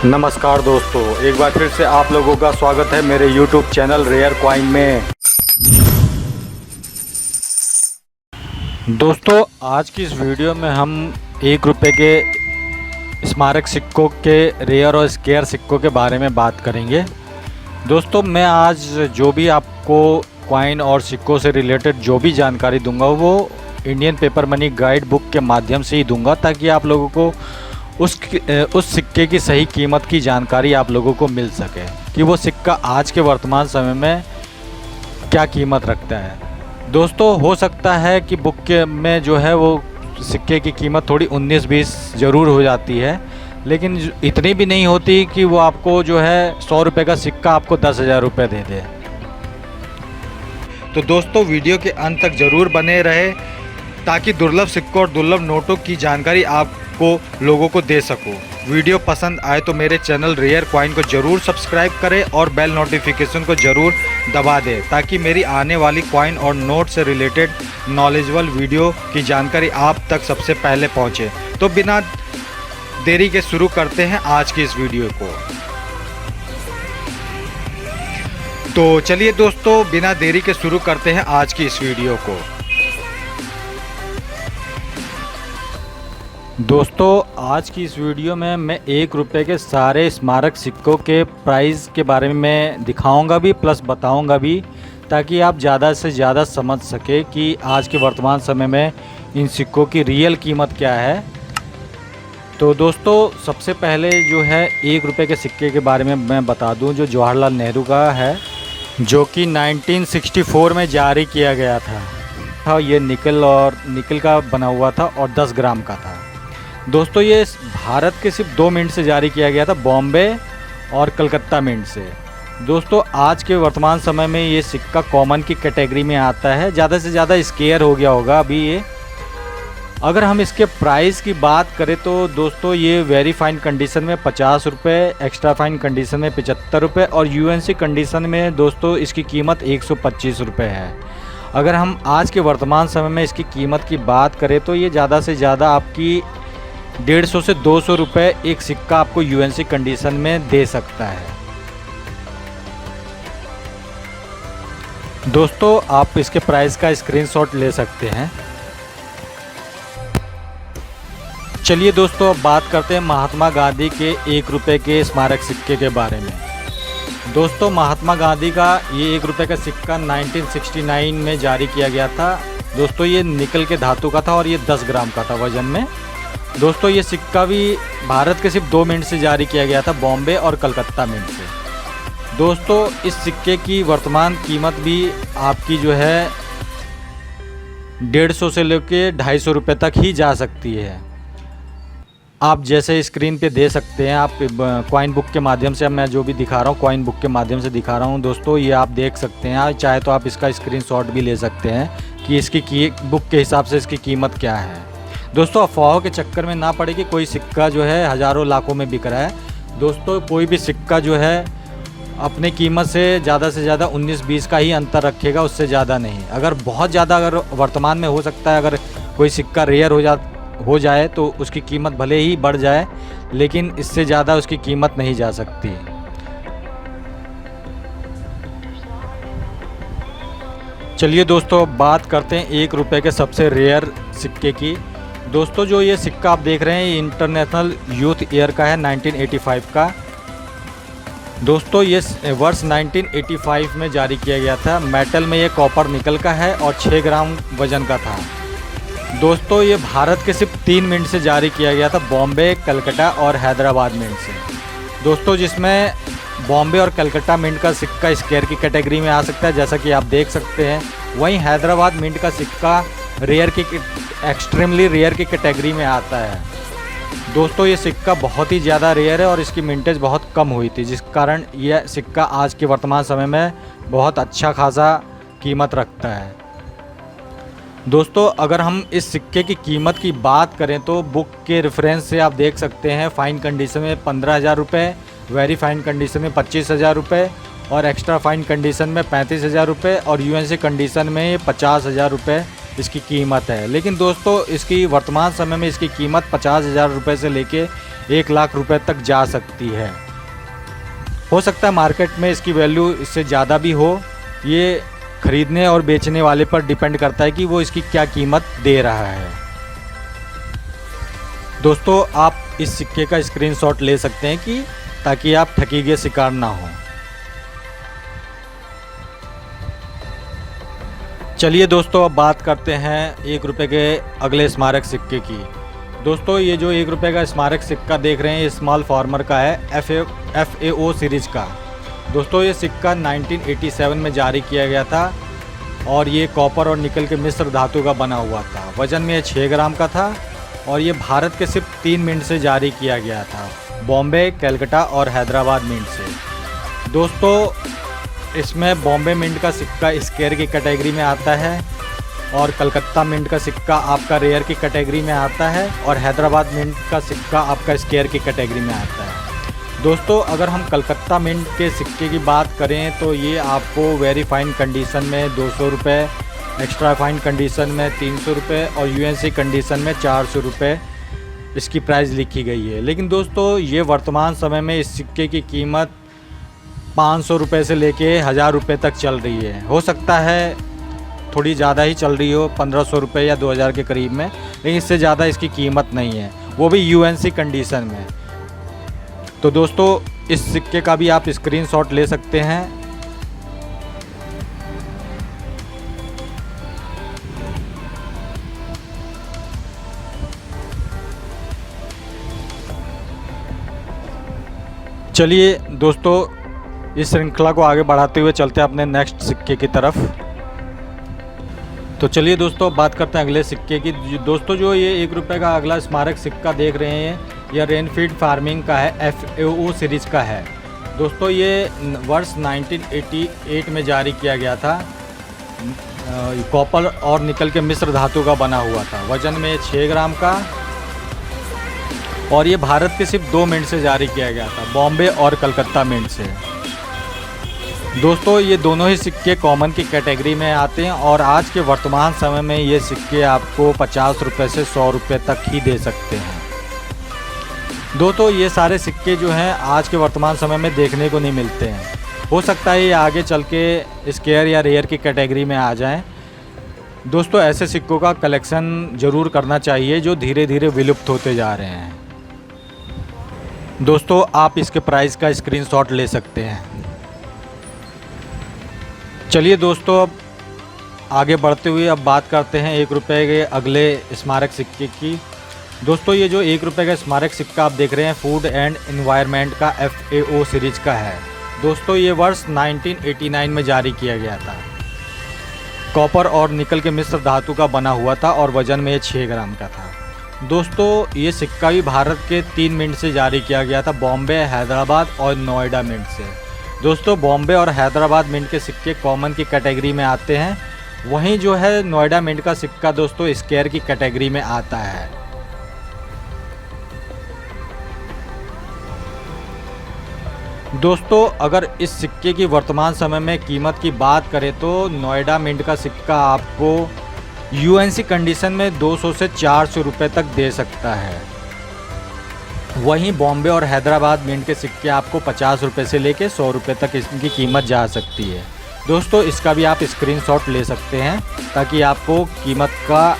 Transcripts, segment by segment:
नमस्कार दोस्तों, एक बार फिर से आप लोगों का स्वागत है मेरे YouTube चैनल रेयर कॉइन में। दोस्तों, आज की इस वीडियो में हम 1 रुपये के स्मारक सिक्कों के रेयर और स्केयर सिक्कों के बारे में बात करेंगे। दोस्तों, मैं आज जो भी आपको कॉइन और सिक्कों से रिलेटेड जो भी जानकारी दूंगा वो Indian paper money guide book के माध्यम से ही दूंगा, ताकि आप लोगों को उस सिक्के की सही कीमत की जानकारी आप लोगों को मिल सके कि वो सिक्का आज के वर्तमान समय में क्या कीमत रखता है। दोस्तों, हो सकता है कि बुक के में जो है वो सिक्के की कीमत थोड़ी 19-20 ज़रूर हो जाती है, लेकिन इतनी भी नहीं होती कि वो आपको जो है 100 रुपये का सिक्का आपको 10,000 रुपये दे दे। तो दोस्तों, वीडियो के अंत तक ज़रूर बने रहे ताकि दुर्लभ सिक्कों और दुर्लभ नोटों की जानकारी आपको लोगों को दे सकूं। वीडियो पसंद आए तो मेरे चैनल रेयर कॉइन को ज़रूर सब्सक्राइब करें और बेल नोटिफिकेशन को ज़रूर दबा दें, ताकि मेरी आने वाली कॉइन और नोट से रिलेटेड नॉलेजेबल वीडियो की जानकारी आप तक सबसे पहले पहुंचे। तो बिना देरी के शुरू करते हैं आज की इस वीडियो को। तो चलिए दोस्तों, बिना देरी के शुरू करते हैं आज की इस वीडियो को। दोस्तों, आज की इस वीडियो में मैं 1 रुपये के सारे स्मारक सिक्कों के प्राइस के बारे में दिखाऊंगा भी, प्लस बताऊंगा भी, ताकि आप ज़्यादा से ज़्यादा समझ सके कि आज के वर्तमान समय में इन सिक्कों की रियल कीमत क्या है। तो दोस्तों, सबसे पहले जो है 1 रुपये के सिक्के के बारे में मैं बता दूं, जो जवाहरलाल नेहरू का है, जो कि 1964 में जारी किया गया था। ये निकल का बना हुआ था और 10 ग्राम का था। दोस्तों, ये भारत के सिर्फ 2 मिनट से जारी किया गया था, बॉम्बे और कलकत्ता मिंट से। दोस्तों, आज के वर्तमान समय में ये सिक्का कॉमन की कैटेगरी में आता है, ज़्यादा से ज़्यादा स्केयर हो गया होगा अभी ये। अगर हम इसके प्राइस की बात करें तो दोस्तों, ये वेरी फाइन कंडीशन में 50 रुपये, एक्स्ट्रा फाइन कंडीशन में 75 रुपये और यूएनसी कंडीशन में दोस्तों इसकी कीमत 125 रुपये है। अगर हम आज के वर्तमान समय में इसकी कीमत की बात करें तो ये ज़्यादा से ज़्यादा आपकी 150 से 200 रुपये एक सिक्का आपको यूएनसी कंडीशन में दे सकता है। दोस्तों, आप इसके प्राइस का स्क्रीनशॉट ले सकते हैं। चलिए दोस्तों, अब बात करते हैं महात्मा गांधी के 1 रुपये के स्मारक सिक्के के बारे में। दोस्तों, महात्मा गांधी का ये 1 रुपये का सिक्का 1969 में जारी किया गया था। दोस्तों, ये निकल के धातु का था और ये 10 ग्राम का था वजन में। दोस्तों, ये सिक्का भी भारत के सिर्फ 2 मिनट से जारी किया गया था, बॉम्बे और कलकत्ता मिंट से। दोस्तों, इस सिक्के की वर्तमान कीमत भी आपकी जो है 150 से लेकर 250 रुपये तक ही जा सकती है। आप जैसे स्क्रीन पे दे सकते हैं, आप कॉइन बुक के माध्यम से, मैं जो भी दिखा रहा हूँ कॉइन बुक के माध्यम से दिखा रहा हूँ दोस्तों, ये आप देख सकते हैं। चाहे तो आप इसका स्क्रीनशॉट भी ले सकते हैं कि इसकी बुक के हिसाब से इसकी कीमत क्या है। दोस्तों, अफवाहों के चक्कर में ना पड़े कि कोई सिक्का जो है हज़ारों लाखों में बिक रहा है। दोस्तों, कोई भी सिक्का जो है अपने कीमत से ज़्यादा 19-20 का ही अंतर रखेगा, उससे ज़्यादा नहीं। अगर बहुत ज़्यादा अगर वर्तमान में हो सकता है, अगर कोई सिक्का रेयर हो जाए तो उसकी कीमत भले ही बढ़ जाए, लेकिन इससे ज़्यादा उसकी कीमत नहीं जा सकती। चलिए दोस्तों, बात करते हैं 1 रुपये के सबसे रेयर सिक्के की। दोस्तों, जो ये सिक्का आप देख रहे हैं, ये इंटरनेशनल यूथ ईयर का है, 1985 का। दोस्तों, ये वर्ष 1985 में जारी किया गया था। मेटल में ये कॉपर निकल का है और 6 ग्राम वजन का था। दोस्तों, ये भारत के सिर्फ 3 मिनट से जारी किया गया था, बॉम्बे, कलकत्ता और हैदराबाद मिंट से। दोस्तों, जिसमें बॉम्बे और कलकत्ता मिंट का सिक्का स्केयर की कैटेगरी में आ सकता है, जैसा कि आप देख सकते हैं। वहीं हैदराबाद मिंट का सिक्का रेयर की एक्सट्रीमली रेयर की कैटेगरी में आता है। दोस्तों, ये सिक्का बहुत ही ज़्यादा रेयर है और इसकी मिंटेज बहुत कम हुई थी, जिस कारण यह सिक्का आज के वर्तमान समय में बहुत अच्छा खासा कीमत रखता है। दोस्तों, अगर हम इस सिक्के की कीमत की बात करें तो बुक के रेफरेंस से आप देख सकते हैं, फ़ाइन कंडीशन में 15,000 रुपये, वेरी फाइन कंडीशन में 25,000 रुपये और एक्स्ट्रा फाइन कंडीशन में 35,000 रुपये और यूएनसी कंडीशन में 50,000 रुपये इसकी कीमत है। लेकिन दोस्तों इसकी वर्तमान समय में इसकी कीमत 50,000 रुपये से लेके 1 लाख रुपए तक जा सकती है। हो सकता है मार्केट में इसकी वैल्यू इससे ज़्यादा भी हो। ये खरीदने और बेचने वाले पर डिपेंड करता है कि वो इसकी क्या कीमत दे रहा है। दोस्तों आप इस सिक्के का स्क्रीनशॉट ले सकते हैं कि ताकि आप ठगी के शिकार ना हो। चलिए दोस्तों अब बात करते हैं 1 रुपये के अगले स्मारक सिक्के की। दोस्तों ये जो 1 रुपये का स्मारक सिक्का देख रहे हैं ये स्मॉल फार्मर का है, FAO सीरीज का। दोस्तों ये सिक्का 1987 में जारी किया गया था और ये कॉपर और निकल के मिश्र धातु का बना हुआ था। वज़न में 6 ग्राम का था और ये भारत के सिर्फ 3 मिंट से जारी किया गया था, बॉम्बे, कलकत्ता और हैदराबाद मिंट से। दोस्तों इसमें बॉम्बे मिंट का सिक्का स्केयर की कैटेगरी में आता है और कलकत्ता मिंट का सिक्का आपका रेयर की कैटेगरी में आता है और हैदराबाद मिंट का सिक्का आपका स्केयर की कैटेगरी में आता है। दोस्तों अगर हम कलकत्ता मिंट के सिक्के की बात करें तो ये आपको वेरी फाइन कंडीशन में 200 रुपये, एक्स्ट्रा फाइन कंडीशन में 300 रुपये और UNC कंडीशन में 400 रुपये इसकी प्राइस लिखी गई है। लेकिन दोस्तों ये वर्तमान समय में इस सिक्के की कीमत 500 रुपये से लेके 1000 रुपये तक चल रही है। हो सकता है थोड़ी ज़्यादा ही चल रही हो, 1500 रुपये या 2000 के करीब में, लेकिन इससे ज़्यादा इसकी कीमत नहीं है, वो भी UNC कंडीशन में। तो दोस्तों इस सिक्के का भी आप स्क्रीनशॉट ले सकते हैं। चलिए दोस्तों इस श्रृंखला को आगे बढ़ाते हुए चलते हैं अपने नेक्स्ट सिक्के की तरफ। तो चलिए दोस्तों बात करते हैं अगले सिक्के की। दोस्तों जो ये 1 रुपये का अगला स्मारक सिक्का देख रहे हैं यह रेनफीड फार्मिंग का है, FAO सीरीज़ का है। दोस्तों ये वर्ष 1988 में जारी किया गया था। कॉपर और निकल के मिश्र धातु का बना हुआ था, वज़न में 6 ग्राम का और ये भारत के सिर्फ 2 मिंट से जारी किया गया था, बॉम्बे और कलकत्ता मिंट से। दोस्तों ये दोनों ही सिक्के कॉमन की कैटेगरी में आते हैं और आज के वर्तमान समय में ये सिक्के आपको 50 रुपये से 100 रुपये तक ही दे सकते हैं। दोस्तों ये सारे सिक्के जो हैं आज के वर्तमान समय में देखने को नहीं मिलते हैं। हो सकता है ये आगे चल के स्केयर या रेयर की कैटेगरी में आ जाएं। दोस्तों ऐसे सिक्कों का कलेक्शन ज़रूर करना चाहिए जो धीरे धीरे विलुप्त होते जा रहे हैं। दोस्तों आप इसके प्राइस का स्क्रीनशॉट ले सकते हैं। चलिए दोस्तों अब आगे बढ़ते हुए अब बात करते हैं 1 रुपये के अगले स्मारक सिक्के की। दोस्तों ये जो 1 रुपये का स्मारक सिक्का आप देख रहे हैं फूड एंड एनवायरनमेंट का FAO सीरीज का है। दोस्तों ये वर्ष 1989 में जारी किया गया था। कॉपर और निकल के मिश्र धातु का बना हुआ था और वज़न में 6 ग्राम का था। दोस्तों ये सिक्का भी भारत के 3 मिंट से जारी किया गया था, बॉम्बे, हैदराबाद और नोएडा मिंट से। दोस्तों बॉम्बे और हैदराबाद मिंट के सिक्के कॉमन की कैटेगरी में आते हैं, वहीं जो है नोएडा मिंट का सिक्का दोस्तों स्केयर की कैटेगरी में आता है। दोस्तों अगर इस सिक्के की वर्तमान समय में कीमत की बात करें तो नोएडा मिंट का सिक्का आपको UNC कंडीशन में 200 से 400 रुपये तक दे सकता है। वहीं बॉम्बे और हैदराबाद मिंट के सिक्के आपको 50 रुपये से लेके 100 रुपये तक इनकी कीमत जा सकती है। दोस्तों इसका भी आप स्क्रीनशॉट ले सकते हैं ताकि आपको कीमत का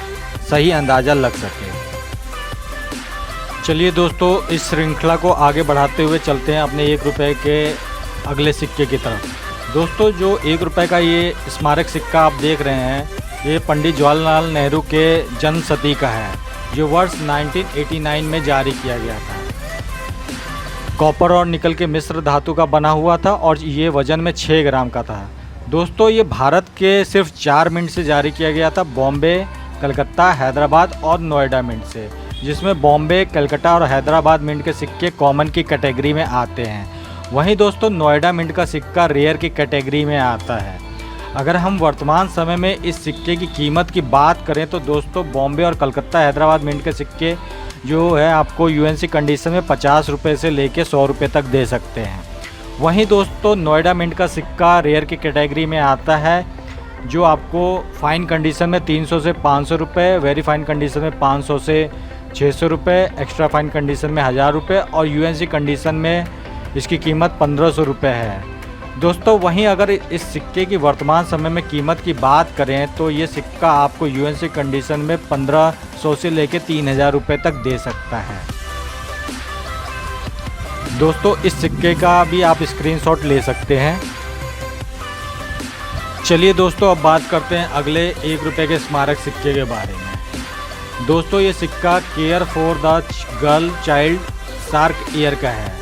सही अंदाज़ा लग सके। चलिए दोस्तों इस श्रृंखला को आगे बढ़ाते हुए चलते हैं अपने 1 रुपये के अगले सिक्के की तरफ। दोस्तों जो 1 रुपये का ये स्मारक सिक्का आप देख रहे हैं ये पंडित जवाहरलाल नेहरू के जन्म शती का है, जो वर्ष 1989 में जारी किया गया था। कॉपर और निकल के मिश्र धातु का बना हुआ था और ये वज़न में 6 ग्राम का था। दोस्तों ये भारत के सिर्फ 4 मिंट से जारी किया गया था, बॉम्बे, कलकत्ता, हैदराबाद और नोएडा मिंट से, जिसमें बॉम्बे, कलकत्ता और हैदराबाद मिंट के सिक्के कॉमन की कैटेगरी में आते हैं। वहीं दोस्तों नोएडा मिंट का सिक्का रेयर की कैटेगरी में आता है। अगर हम वर्तमान समय में इस सिक्के की कीमत की बात करें तो दोस्तों बॉम्बे और कलकत्ता, हैदराबाद मिंट के सिक्के जो है आपको UNC कंडीशन में 50 रुपये से लेके 100 रुपये तक दे सकते हैं। वहीं दोस्तों नोएडा मिंट का सिक्का रेयर की कैटेगरी में आता है, जो आपको फाइन कंडीशन में 300 से 500 रुपये, वेरी फाइन कंडीशन में 500 से 600 रुपये, एक्स्ट्रा फाइन कंडीशन में 1000 रुपये और यूएनसी कंडीशन में इसकी कीमत 1500 रुपये है। दोस्तों वहीं अगर इस सिक्के की वर्तमान समय में कीमत की बात करें तो ये सिक्का आपको यूएनसी कंडीशन में 1500 से लेकर 3000 रुपये तक दे सकता है। दोस्तों इस सिक्के का भी आप स्क्रीनशॉट ले सकते हैं। चलिए दोस्तों अब बात करते हैं अगले 1 रुपये के स्मारक सिक्के के बारे में। दोस्तों ये सिक्का care for the girl child shark year का है।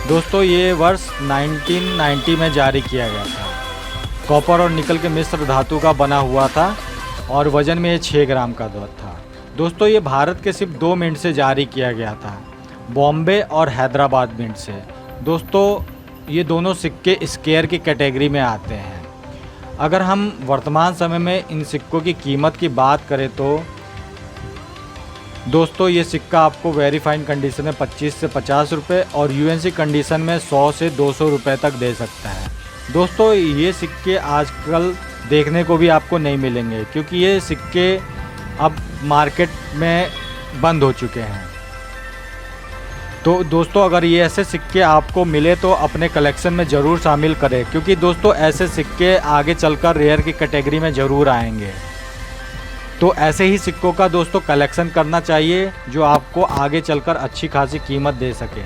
दोस्तों ये वर्ष 1990 में जारी किया गया था। कॉपर और निकल के मिश्र धातु का बना हुआ था और वज़न में ये 6 ग्राम का था। दोस्तों ये भारत के सिर्फ 2 मिनट से जारी किया गया था, बॉम्बे और हैदराबाद मिंट से। दोस्तों ये दोनों सिक्के स्क्वायर की कैटेगरी में आते हैं। अगर हम वर्तमान समय में इन सिक्कों की कीमत की बात करें तो दोस्तों ये सिक्का आपको वेरी फाइन कंडीशन में 25 से 50 रुपये और यूएनसी कंडीशन में 100 से 200 रुपये तक दे सकता है। दोस्तों ये सिक्के आजकल देखने को भी आपको नहीं मिलेंगे क्योंकि ये सिक्के अब मार्केट में बंद हो चुके हैं। तो दोस्तों अगर ये ऐसे सिक्के आपको मिले तो अपने कलेक्शन में ज़रूर शामिल करें, क्योंकि दोस्तों ऐसे सिक्के आगे चलकर रेयर की कैटेगरी में ज़रूर आएंगे। तो ऐसे ही सिक्कों का दोस्तों कलेक्शन करना चाहिए जो आपको आगे चलकर अच्छी खासी कीमत दे सके।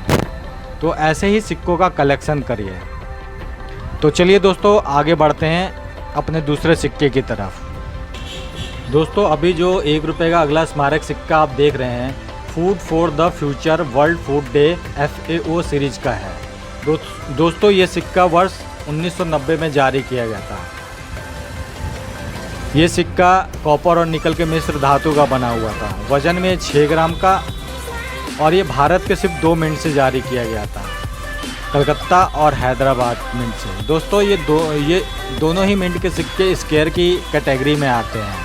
तो ऐसे ही सिक्कों का कलेक्शन करिए। तो चलिए दोस्तों आगे बढ़ते हैं अपने दूसरे सिक्के की तरफ। दोस्तों अभी जो 1 रुपये का अगला स्मारक सिक्का आप देख रहे हैं, food for the future world food day FAO series का है। दोस्तों ये सिक्का वर्ष 1990 में जारी किया गया था। ये सिक्का कॉपर और निकल के मिश्र धातु का बना हुआ था, वज़न में 6 ग्राम का और ये भारत के सिर्फ 2 मिनट से जारी किया गया था, कलकत्ता और हैदराबाद मिंट से। दोस्तों ये दोनों ही मिंट के सिक्के स्क्वायर की कैटेगरी में आते हैं।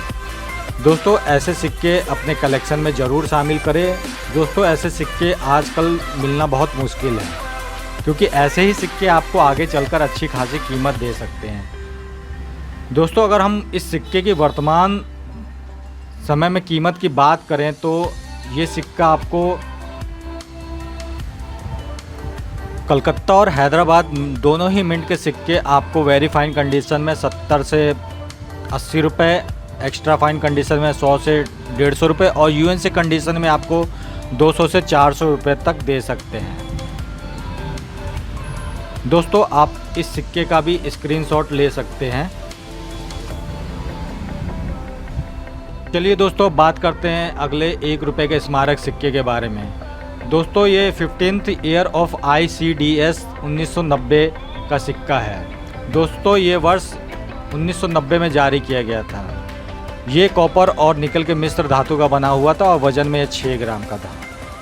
दोस्तों ऐसे सिक्के अपने कलेक्शन में ज़रूर शामिल करें। दोस्तों ऐसे सिक्के आजकल मिलना बहुत मुश्किल है, क्योंकि ऐसे ही सिक्के आपको आगे चलकर अच्छी खासी कीमत दे सकते हैं। दोस्तों अगर हम इस सिक्के की वर्तमान समय में कीमत की बात करें तो ये सिक्का आपको कलकत्ता और हैदराबाद दोनों ही मिंट के सिक्के आपको वेरी फाइन कंडीशन में 70 से 80 रुपये, एक्स्ट्रा फाइन कंडीशन में 100 से 150 रुपये और यूएनसी कंडीशन में आपको 200 से 400 रुपये तक दे सकते हैं। दोस्तों आप इस सिक्के का भी स्क्रीनशॉट ले सकते हैं। चलिए दोस्तों बात करते हैं अगले 1 रुपये के स्मारक सिक्के के बारे में। दोस्तों ये 15th ईयर ऑफ ICDS 1990 का सिक्का है। दोस्तों ये वर्ष 1990 में जारी किया गया था। ये कॉपर और निकल के मिश्र धातु का बना हुआ था और वज़न में 6 ग्राम का था।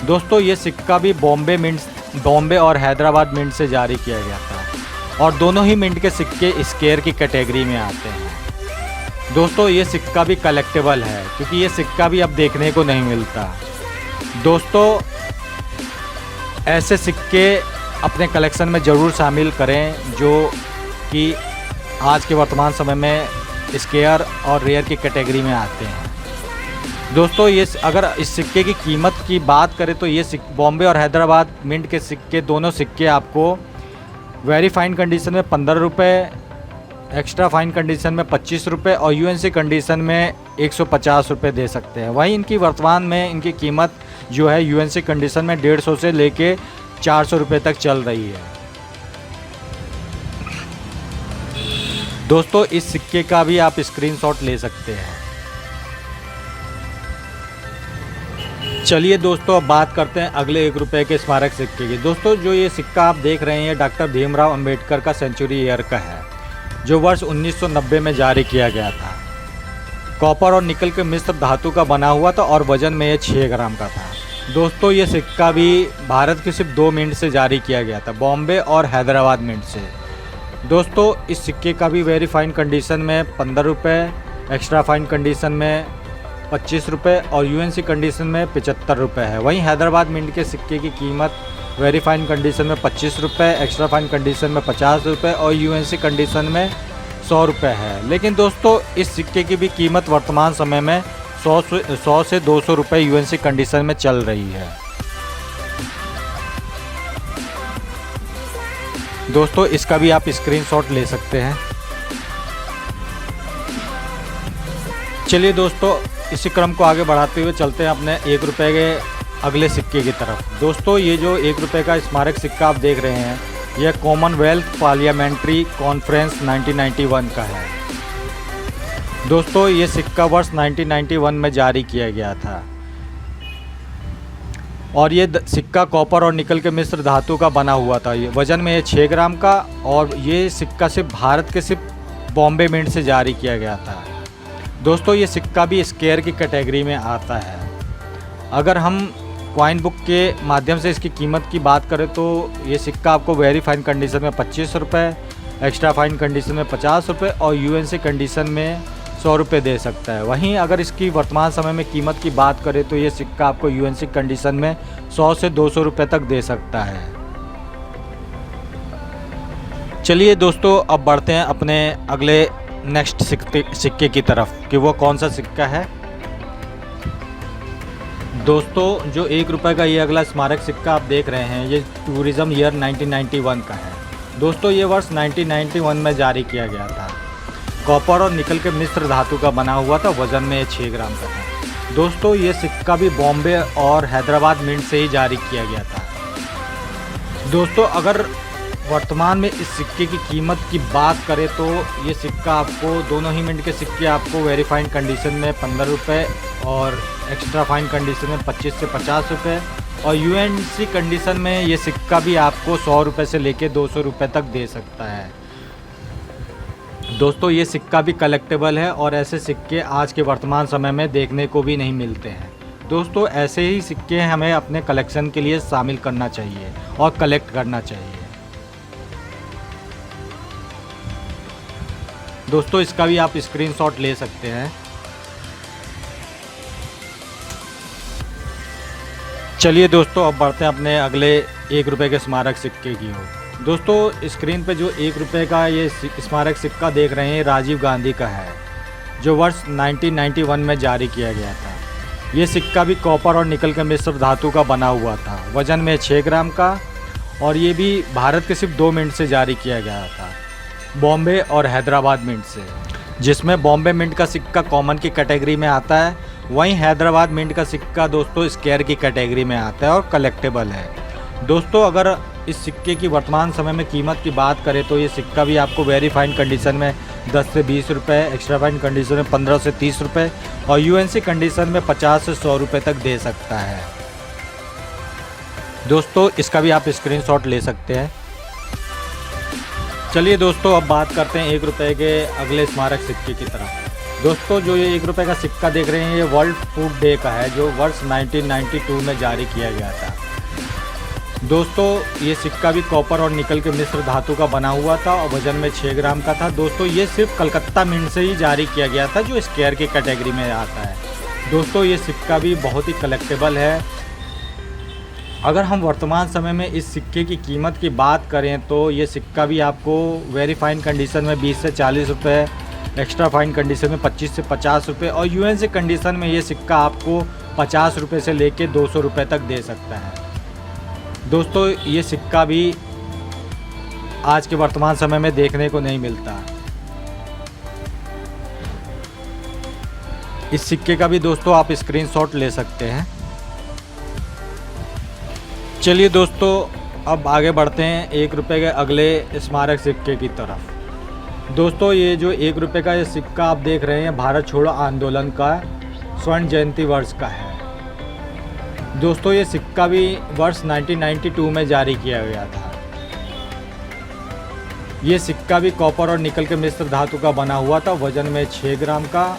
दोस्तों ये सिक्का भी बॉम्बे और हैदराबाद मिंट से जारी किया गया था और दोनों ही मिंट के सिक्के स्क्वायर की कैटेगरी में आते हैं। दोस्तों ये सिक्का भी कलेक्टेबल है, क्योंकि ये सिक्का भी अब देखने को नहीं मिलता। दोस्तों ऐसे सिक्के अपने कलेक्शन में ज़रूर शामिल करें जो कि आज के वर्तमान समय में स्क्वायर और रेयर की कैटेगरी में आते हैं। दोस्तों ये अगर इस सिक्के की कीमत की बात करें तो ये बॉम्बे और हैदराबाद मिंट के सिक्के दोनों सिक्के आपको वेरी फाइन कंडीशन में 15 रुपये, एक्स्ट्रा फाइन कंडीशन में 25 रुपये और यूएनसी कंडीशन में 150 रुपये दे सकते हैं। वहीं इनकी वर्तमान में इनकी कीमत जो है यूएनसी कंडीशन में 150 से लेके 400 रुपये तक चल रही है। दोस्तों इस सिक्के का भी आप स्क्रीनशॉट ले सकते हैं। चलिए दोस्तों अब बात करते हैं अगले 1 रुपये के स्मारक सिक्के की। दोस्तों जो ये सिक्का आप देख रहे हैं डॉक्टर भीमराव अंबेडकर का सेंचुरी ईयर का है, जो वर्ष 1990 में जारी किया गया था। कॉपर और निकल के मिश्र धातु का बना हुआ था और वज़न में ये 6 ग्राम का था। दोस्तों ये सिक्का भी भारत के सिर्फ 2 मिनट से जारी किया गया था, बॉम्बे और हैदराबाद मिंट से। दोस्तों इस सिक्के का भी वेरी फाइन कंडीशन में 15 रुपये, एक्स्ट्रा फाइन कंडीशन में 25 रुपये और यूएनसी कंडीशन में 75 रुपये है। वहीं हैदराबाद मिंट के सिक्के की कीमत वेरी फाइन कंडीशन में 25 रुपये, एक्स्ट्रा फाइन कंडीशन में 50 रुपये और यूएनसी कंडीशन में 100 रुपये है। लेकिन दोस्तों इस सिक्के की भी कीमत वर्तमान समय में 100 से 200 रुपये यूएनसी कंडीशन में चल रही है। दोस्तों इसका भी आप स्क्रीनशॉट ले सकते हैं। चलिए दोस्तों इसी क्रम को आगे बढ़ाते हुए चलते हैं अपने 1 रुपये के अगले सिक्के की तरफ। दोस्तों ये जो 1 रुपये का स्मारक सिक्का आप देख रहे हैं, यह कॉमनवेल्थ पार्लियामेंट्री कॉन्फ्रेंस 1991 का है। दोस्तों ये सिक्का वर्ष 1991 में जारी किया गया था और ये सिक्का कॉपर और निकल के मिश्र धातु का बना हुआ था। ये वज़न में ये 6 ग्राम का, और ये सिक्का सिर्फ भारत के सिर्फ बॉम्बे मिंट से जारी किया गया था। दोस्तों ये सिक्का भी स्क्वायर की कैटेगरी में आता है। अगर हम कॉइन बुक के माध्यम से इसकी कीमत की बात करें तो ये सिक्का आपको वेरी फाइन कंडीशन में 25 रुपये, एक्स्ट्रा फाइन कंडीशन में 50 रुपये और यूएनसी कंडीशन में 100 रुपये दे सकता है। वहीं अगर इसकी वर्तमान समय में कीमत की बात करें तो ये सिक्का आपको यूएनसी कंडीशन में 100 से 200 रुपये तक दे सकता है। चलिए दोस्तों अब बढ़ते हैं अपने अगले नेक्स्ट सिक्के की तरफ कि वो कौन सा सिक्का है। दोस्तों जो 1 रुपये का ये अगला स्मारक सिक्का आप देख रहे हैं, ये टूरिज़्म ईयर 1991 का है। दोस्तों ये वर्ष 1991 में जारी किया गया था। कॉपर और निकल के मिश्र धातु का बना हुआ था, वज़न में 6 ग्राम का था। दोस्तों ये सिक्का भी बॉम्बे और हैदराबाद मिंट से ही जारी किया गया था। दोस्तों अगर वर्तमान में इस सिक्के की कीमत की बात करें तो ये सिक्का आपको, दोनों ही मिंट के सिक्के आपको वेरीफाइड कंडीशन में 15 रुपये और एक्स्ट्रा फाइन कंडीशन में 25 से 50 रुपये, और यूएनसी कंडीशन में ये सिक्का भी आपको 100 रुपये से लेके 200 रुपये तक दे सकता है। दोस्तों ये सिक्का भी कलेक्टेबल है और ऐसे सिक्के आज के वर्तमान समय में देखने को भी नहीं मिलते हैं। दोस्तों ऐसे ही सिक्के हमें अपने कलेक्शन के लिए शामिल करना चाहिए और कलेक्ट करना चाहिए। दोस्तों इसका भी आप स्क्रीनशॉट ले सकते हैं। चलिए दोस्तों अब बढ़ते हैं अपने अगले 1 रुपये के स्मारक सिक्के की ओर। दोस्तों स्क्रीन पे जो 1 रुपये का ये स्मारक सिक्का देख रहे हैं, राजीव गांधी का है, जो वर्ष 1991 में जारी किया गया था। ये सिक्का भी कॉपर और निकल के मिश्र धातु का बना हुआ था, वज़न में 6 ग्राम का, और ये भी भारत के सिर्फ 2 मिंट से जारी किया गया था, बॉम्बे और हैदराबाद मिंट से, जिसमें बॉम्बे मिंट का सिक्का कॉमन की कैटेगरी में आता है, वहीं हैदराबाद मिंट का सिक्का दोस्तों स्क्वायर की कैटेगरी में आता है और कलेक्टेबल है। दोस्तों अगर इस सिक्के की वर्तमान समय में कीमत की बात करें तो ये सिक्का भी आपको वेरी फाइन कंडीशन में 10 से 20 रुपये, एक्स्ट्रा फाइन कंडीशन में 15 से 30 रुपये और यूएनसी कंडीशन में 50 से 100 रुपये तक दे सकता है। दोस्तों इसका भी आप स्क्रीनशॉट ले सकते हैं। चलिए दोस्तों अब बात करते हैं 1 रुपये के अगले स्मारक सिक्के की तरफ। दोस्तों जो ये 1 रुपये का सिक्का देख रहे हैं, ये वर्ल्ड फूड डे का है, जो वर्ष 1992 में जारी किया गया था। दोस्तों ये सिक्का भी कॉपर और निकल के मिश्र धातु का बना हुआ था और वज़न में 6 ग्राम का था। दोस्तों ये सिर्फ कलकत्ता मिंट से ही जारी किया गया था, जो स्क्वायर की कैटेगरी में आता है। दोस्तों ये सिक्का भी बहुत ही कलेक्टेबल है। अगर हम वर्तमान समय में इस सिक्के की कीमत की बात करें तो ये सिक्का भी आपको वेरी फाइन कंडीशन में 20 से 40 रुपये, एक्स्ट्रा फाइन कंडीशन में 25 से 50 रुपये और यूएनसी कंडीशन में ये सिक्का आपको 50 रुपये से लेके 200 रुपये तक दे सकता है। दोस्तों ये सिक्का भी आज के वर्तमान समय में देखने को नहीं मिलता। इस सिक्के का भी दोस्तों आप स्क्रीनशॉट ले सकते हैं। चलिए दोस्तों अब आगे बढ़ते हैं 1 रुपये के अगले स्मारक सिक्के की तरफ। दोस्तों ये जो 1 रुपये का ये सिक्का आप देख रहे हैं, भारत छोड़ो आंदोलन का स्वर्ण जयंती वर्ष का है। दोस्तों ये सिक्का भी वर्ष 1992 में जारी किया गया था। ये सिक्का भी कॉपर और निकल के मिश्र धातु का बना हुआ था, वज़न में 6 ग्राम का,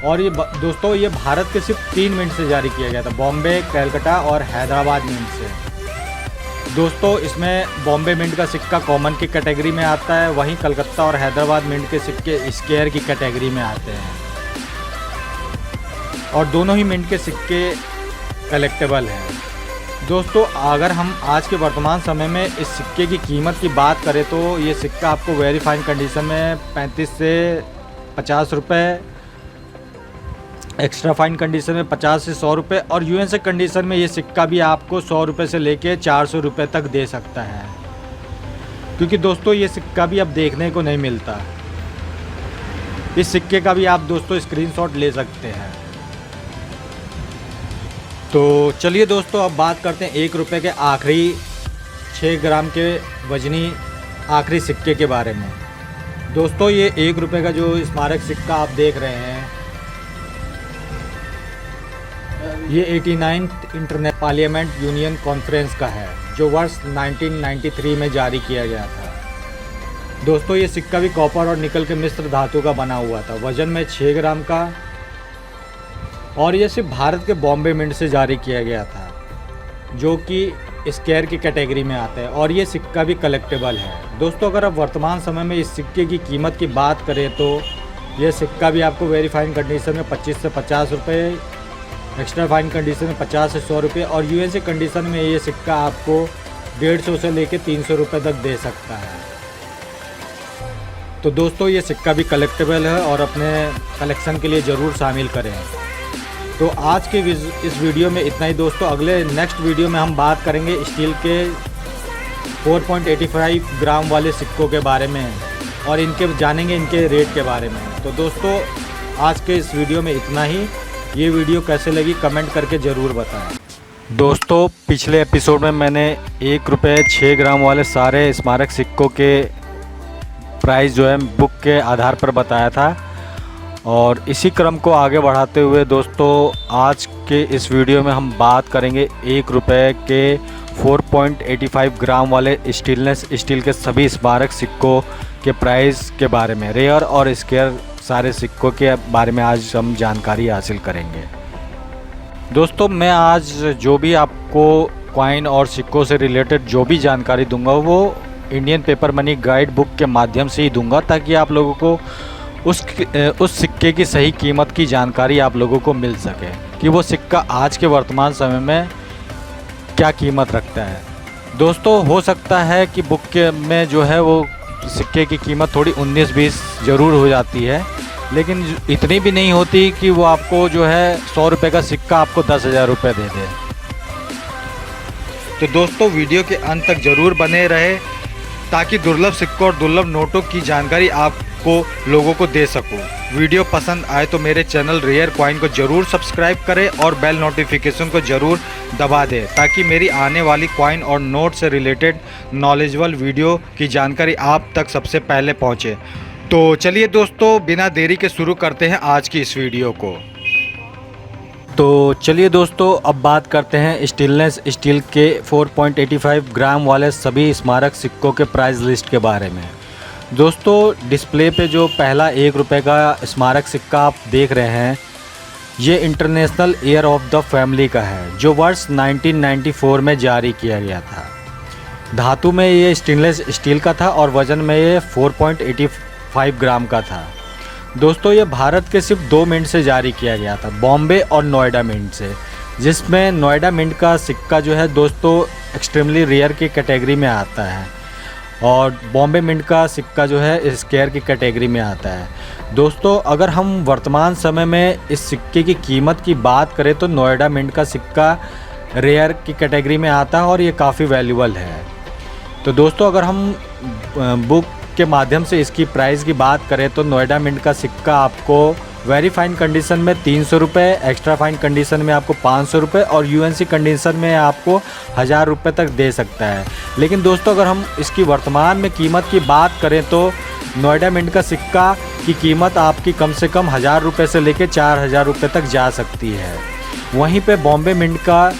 और ये दोस्तों ये भारत के सिर्फ 3 मिंट से जारी किया गया था, बॉम्बे, कलकत्ता और हैदराबाद मिंट से। दोस्तों इसमें बॉम्बे मिंट का सिक्का कॉमन की कैटेगरी में आता है, वहीं कलकत्ता और हैदराबाद मिंट के सिक्के स्क्वायर की कैटेगरी में आते हैं, और दोनों ही मिंट के सिक्के कलेक्टेबल है। दोस्तों अगर हम आज के वर्तमान समय में इस सिक्के की कीमत की बात करें तो ये सिक्का आपको वेरी फाइन कंडीशन में 35 से 50 रुपये, एक्स्ट्रा फाइन कंडीशन में 50 से 100 रुपये और यूएनसी कंडीशन में ये सिक्का भी आपको 100 रुपये से लेके 400 रुपये तक दे सकता है। क्योंकि दोस्तों ये सिक्का भी अब देखने को नहीं मिलता। इस सिक्के का भी आप दोस्तों स्क्रीनशॉट ले सकते हैं। तो चलिए दोस्तों अब बात करते हैं 1 रुपये के आखिरी 6 ग्राम के वजनी आखिरी सिक्के के बारे में। दोस्तों ये 1 रुपये का जो स्मारक सिक्का आप देख रहे हैं, ये 89th international parliament union conference का है, जो वर्ष 1993 में जारी किया गया था। दोस्तों ये सिक्का भी कॉपर और निकल के मिश्र धातु का बना हुआ था, वजन में 6 ग्राम का, और ये सिर्फ भारत के बॉम्बे मिंट से जारी किया गया था, जो कि स्क्वायर की कैटेगरी में आता है, और ये सिक्का भी कलेक्टेबल है। दोस्तों अगर आप वर्तमान समय में इस सिक्के की कीमत की बात करें तो ये सिक्का भी आपको वेरी फाइन कंडीशन में 25 से 50 रुपये, एक्स्ट्रा फाइन कंडीशन में 50 से 100 रुपये और यूएनसी कंडीशन में ये सिक्का आपको 150 से लेकर 300 रुपये तक दे सकता है। तो दोस्तों ये सिक्का भी कलेक्टेबल है और अपने कलेक्शन के लिए ज़रूर शामिल करें। तो आज के इस वीडियो में इतना ही दोस्तों। अगले नेक्स्ट वीडियो में हम बात करेंगे स्टील के 4.85 ग्राम वाले सिक्कों के बारे में और जानेंगे इनके रेट के बारे में। तो दोस्तों आज के इस वीडियो में इतना ही। ये वीडियो कैसे लगी कमेंट करके ज़रूर बताएं। दोस्तों पिछले एपिसोड में मैंने 1 रुपये 6 ग्राम वाले सारे स्मारक सिक्कों के प्राइस जो है बुक के आधार पर बताया था, और इसी क्रम को आगे बढ़ाते हुए दोस्तों आज के इस वीडियो में हम बात करेंगे 1 रुपये के 4.85 ग्राम वाले स्टेनलेस स्टील के सभी स्मारक सिक्कों के प्राइस के बारे में। रेयर और स्क्वायर सारे सिक्कों के बारे में आज हम जानकारी हासिल करेंगे। दोस्तों मैं आज जो भी आपको कॉइन और सिक्कों से रिलेटेड जो भी जानकारी दूंगा वो Indian paper money guide book के माध्यम से ही दूंगा, ताकि आप लोगों को उस सिक्के की सही कीमत की जानकारी आप लोगों को मिल सके कि वो सिक्का आज के वर्तमान समय में क्या कीमत रखता है। दोस्तों हो सकता है कि बुक के में जो है वो सिक्के की कीमत थोड़ी 19-20 ज़रूर हो जाती है, लेकिन इतनी भी नहीं होती कि वो आपको जो है 100 रुपये का सिक्का आपको 10,000 रुपये दे दे। तो दोस्तों वीडियो के अंत तक ज़रूर बने रहे, ताकि दुर्लभ सिक्कों और दुर्लभ नोटों की जानकारी आपको लोगों को दे सकूं। वीडियो पसंद आए तो मेरे चैनल रेयर कॉइन को ज़रूर सब्सक्राइब करें और बेल नोटिफिकेशन को ज़रूर दबा दें, ताकि मेरी आने वाली कॉइन और नोट से रिलेटेड नॉलेजेबल वीडियो की जानकारी आप तक सबसे पहले पहुंचे। तो चलिए दोस्तों बिना देरी के शुरू करते हैं आज की इस वीडियो को। तो चलिए दोस्तों अब बात करते हैं स्टेनलेस स्टील के 4.85 ग्राम वाले सभी स्मारक सिक्कों के प्राइस लिस्ट के बारे में। दोस्तों डिस्प्ले पे जो पहला 1 रुपये का स्मारक सिक्का आप देख रहे हैं, ये international year of the family का है, जो वर्ष 1994 में जारी किया गया था। धातु में ये स्टेनलेस स्टील का था और वज़न में ये 4.85 ग्राम का था। दोस्तों ये भारत के सिर्फ 2 मिंट से जारी किया गया था, बॉम्बे और नोएडा मिंट से, जिसमें नोएडा मिंट का सिक्का जो है दोस्तों एक्सट्रीमली रेयर की कैटेगरी में आता है और बॉम्बे मिंट का सिक्का जो है स्क्वायर की कैटेगरी में आता है। दोस्तों अगर हम वर्तमान समय में इस सिक्के की कीमत की बात करें तो नोएडा मिंट का सिक्का रेयर की कैटेगरी में आता है और ये काफ़ी वैल्यूबल है। तो दोस्तों अगर हम बुक के माध्यम से इसकी प्राइस की बात करें तो नोएडा मिंट का सिक्का आपको वेरी फाइन कंडीशन में 300 रुपये, एक्स्ट्रा फाइन कंडीशन में आपको 500 रुपये और यूएनसी कंडीशन में आपको 1000 रुपये तक दे सकता है। लेकिन दोस्तों अगर हम इसकी वर्तमान में कीमत की बात करें तो नोएडा मिंट का सिक्का की कीमत आपकी कम से कम 1000 रुपये से लेकर 4000 रुपये तक जा सकती है। वहीं पे बॉम्बे मिंट का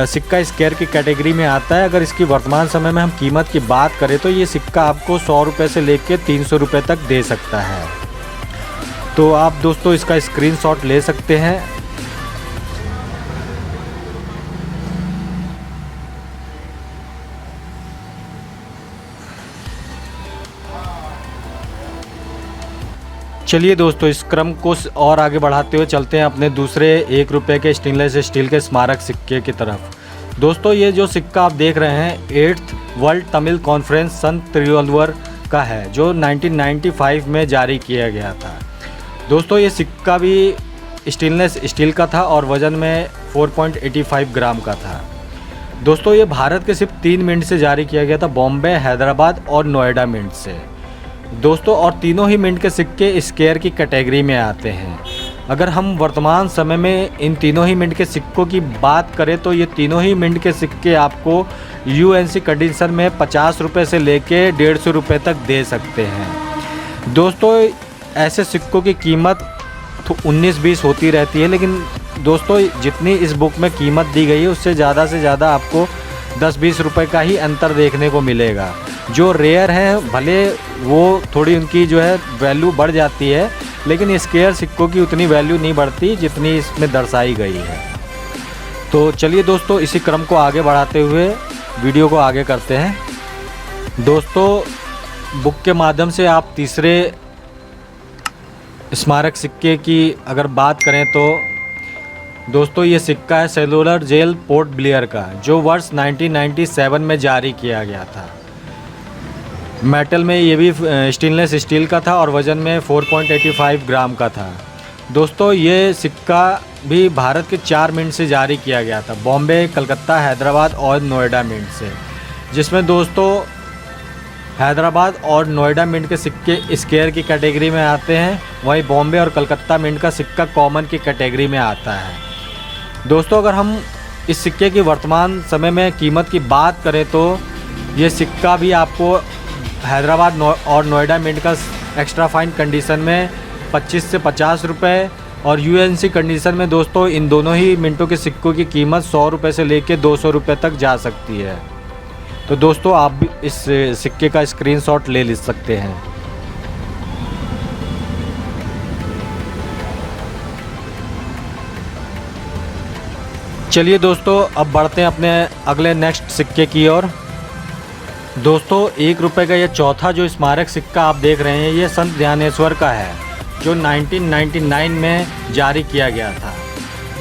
सिक्का स्क्वायर की कैटेगरी में आता है। अगर इसकी वर्तमान समय में हम कीमत की बात करें तो ये सिक्का आपको 100 रुपये से लेकर 300 रुपये तक दे सकता है। तो आप दोस्तों इसका स्क्रीनशॉट ले सकते हैं। चलिए दोस्तों इस क्रम को और आगे बढ़ाते हुए चलते हैं अपने दूसरे 1 रुपये के स्टेनलेस स्टील के स्मारक सिक्के की तरफ। दोस्तों ये जो सिक्का आप देख रहे हैं 8th वर्ल्ड तमिल कॉन्फ्रेंस सन तिरुवल्लुवर का है, जो 1995 में जारी किया गया था। दोस्तों ये सिक्का भी स्टेनलेस स्टील का था और वज़न में 4.85 ग्राम का था। दोस्तों ये भारत के सिर्फ 3 मिंट से जारी किया गया था, बॉम्बे, हैदराबाद और नोएडा मिंट से। दोस्तों और तीनों ही मिंट के सिक्के स्क्वायर की कैटेगरी में आते हैं। अगर हम वर्तमान समय में इन तीनों ही मिंट के सिक्कों की बात करें तो ये तीनों ही मिंट के सिक्के आपको यूएनसी कंडीशन में 50 रुपये से लेके 150 रुपये तक दे सकते हैं। दोस्तों ऐसे सिक्कों की कीमत 19-20 होती रहती है, लेकिन दोस्तों जितनी इस बुक में कीमत दी गई है उससे ज़्यादा से ज़्यादा आपको 10-20 रुपये का ही अंतर देखने को मिलेगा। जो रेयर हैं भले वो थोड़ी उनकी जो है वैल्यू बढ़ जाती है, लेकिन स्क्वायर सिक्कों की उतनी वैल्यू नहीं बढ़ती जितनी इसमें दर्शाई गई है। तो चलिए दोस्तों इसी क्रम को आगे बढ़ाते हुए वीडियो को आगे करते हैं। दोस्तों बुक के माध्यम से आप तीसरे स्मारक सिक्के की अगर बात करें तो दोस्तों ये सिक्का है सेलुलर जेल पोर्ट ब्लेयर का, जो वर्ष 1997 में जारी किया गया था। मेटल में ये भी स्टेनलेस स्टील का था और वज़न में 4.85 ग्राम का था। दोस्तों ये सिक्का भी भारत के 4 मिंट से जारी किया गया था, बॉम्बे, कलकत्ता, हैदराबाद और नोएडा मिंट से, जिसमें दोस्तों हैदराबाद और नोएडा मिंट के सिक्के स्क्वायर की कैटेगरी में आते हैं, वहीं बॉम्बे और कलकत्ता मिंट का सिक्का कॉमन की कैटेगरी में आता है। दोस्तों अगर हम इस सिक्के की वर्तमान समय में कीमत की बात करें तो ये सिक्का भी आपको हैदराबाद और नोएडा मिंट का एक्स्ट्रा फाइन कंडीशन में 25 से 50 रुपये और यूएनसी कंडीशन में दोस्तों इन दोनों ही मिंटों के सिक्कों की कीमत 100 रुपये से लेकर 200 रुपये तक जा सकती है। तो दोस्तों आप भी इस सिक्के का स्क्रीनशॉट ले सकते हैं। चलिए दोस्तों अब बढ़ते हैं अपने अगले नेक्स्ट सिक्के की ओर। दोस्तों 1 रुपये का ये चौथा जो स्मारक सिक्का आप देख रहे हैं ये संत ज्ञानेश्वर का है, जो 1999 में जारी किया गया था।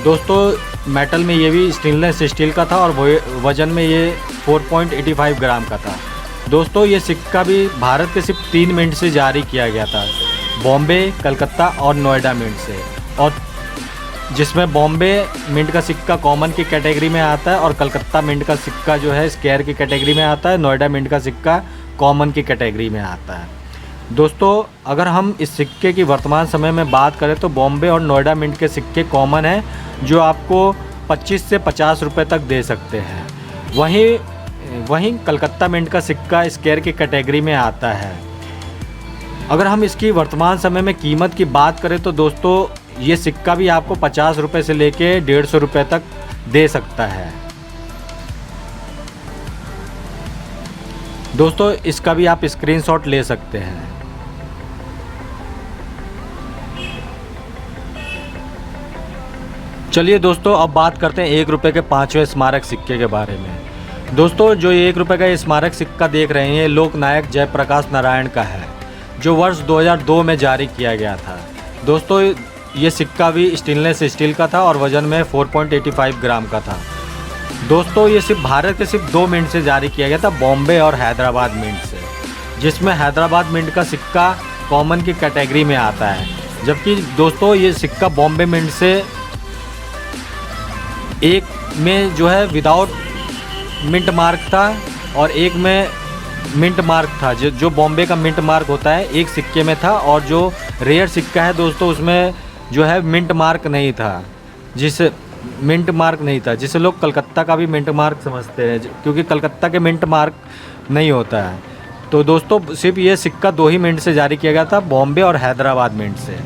दोस्तों मेटल में ये भी स्टेनलेस स्टील का था और वज़न में ये 4.85 ग्राम का था। दोस्तों ये सिक्का भी भारत के सिर्फ 3 मिंट से जारी किया गया था, बॉम्बे, कलकत्ता और नोएडा मिंट से, और जिसमें बॉम्बे मिंट का सिक्का कॉमन की कैटेगरी में आता है और कलकत्ता मिंट का सिक्का जो है स्क्वायर की कैटेगरी में आता है, नोएडा मिंट का सिक्का कॉमन की कैटेगरी में आता है। दोस्तों अगर हम इस सिक्के की वर्तमान समय में बात करें तो बॉम्बे और नोएडा मिंट के सिक्के कॉमन हैं, जो आपको 25 से 50 रुपये तक दे सकते हैं। वहीं कलकत्ता मिंट का सिक्का स्क्वायर की कैटेगरी में आता है। अगर हम इसकी वर्तमान समय में कीमत की बात करें तो दोस्तों ये सिक्का भी आपको 50 रुपये से लेके 150 रुपये तक दे सकता है। दोस्तों इसका भी आप स्क्रीनशॉट ले सकते हैं। चलिए दोस्तों अब बात करते हैं 1 रुपये के 5वें स्मारक सिक्के के बारे में। दोस्तों जो 1 रुपये का स्मारक सिक्का देख रहे हैं लोकनायक जयप्रकाश नारायण का है, जो वर्ष 2002 में जारी किया गया था। दोस्तों ये सिक्का भी स्टेनलेस स्टील का था और वज़न में 4.85 ग्राम का था। दोस्तों ये सिर्फ भारत के सिर्फ 2 मिंट से जारी किया गया था, बॉम्बे और हैदराबाद मिंट से, जिसमें हैदराबाद मिंट का सिक्का कॉमन की कैटेगरी में आता है, जबकि दोस्तों ये सिक्का बॉम्बे मिंट से एक में जो है विदाउट मिंट मार्क था और एक में मिंट मार्क था। जो बॉम्बे का मिंट मार्क होता है एक सिक्के में था, और जो रेयर सिक्का है दोस्तों उसमें जो है मिंट मार्क नहीं था, जिसे लोग कलकत्ता का भी मिंट मार्क समझते हैं, क्योंकि कलकत्ता के मिंट मार्क नहीं होता है। तो दोस्तों सिर्फ ये सिक्का 2 ही मिंट से जारी किया गया था, बॉम्बे और हैदराबाद मिंट से।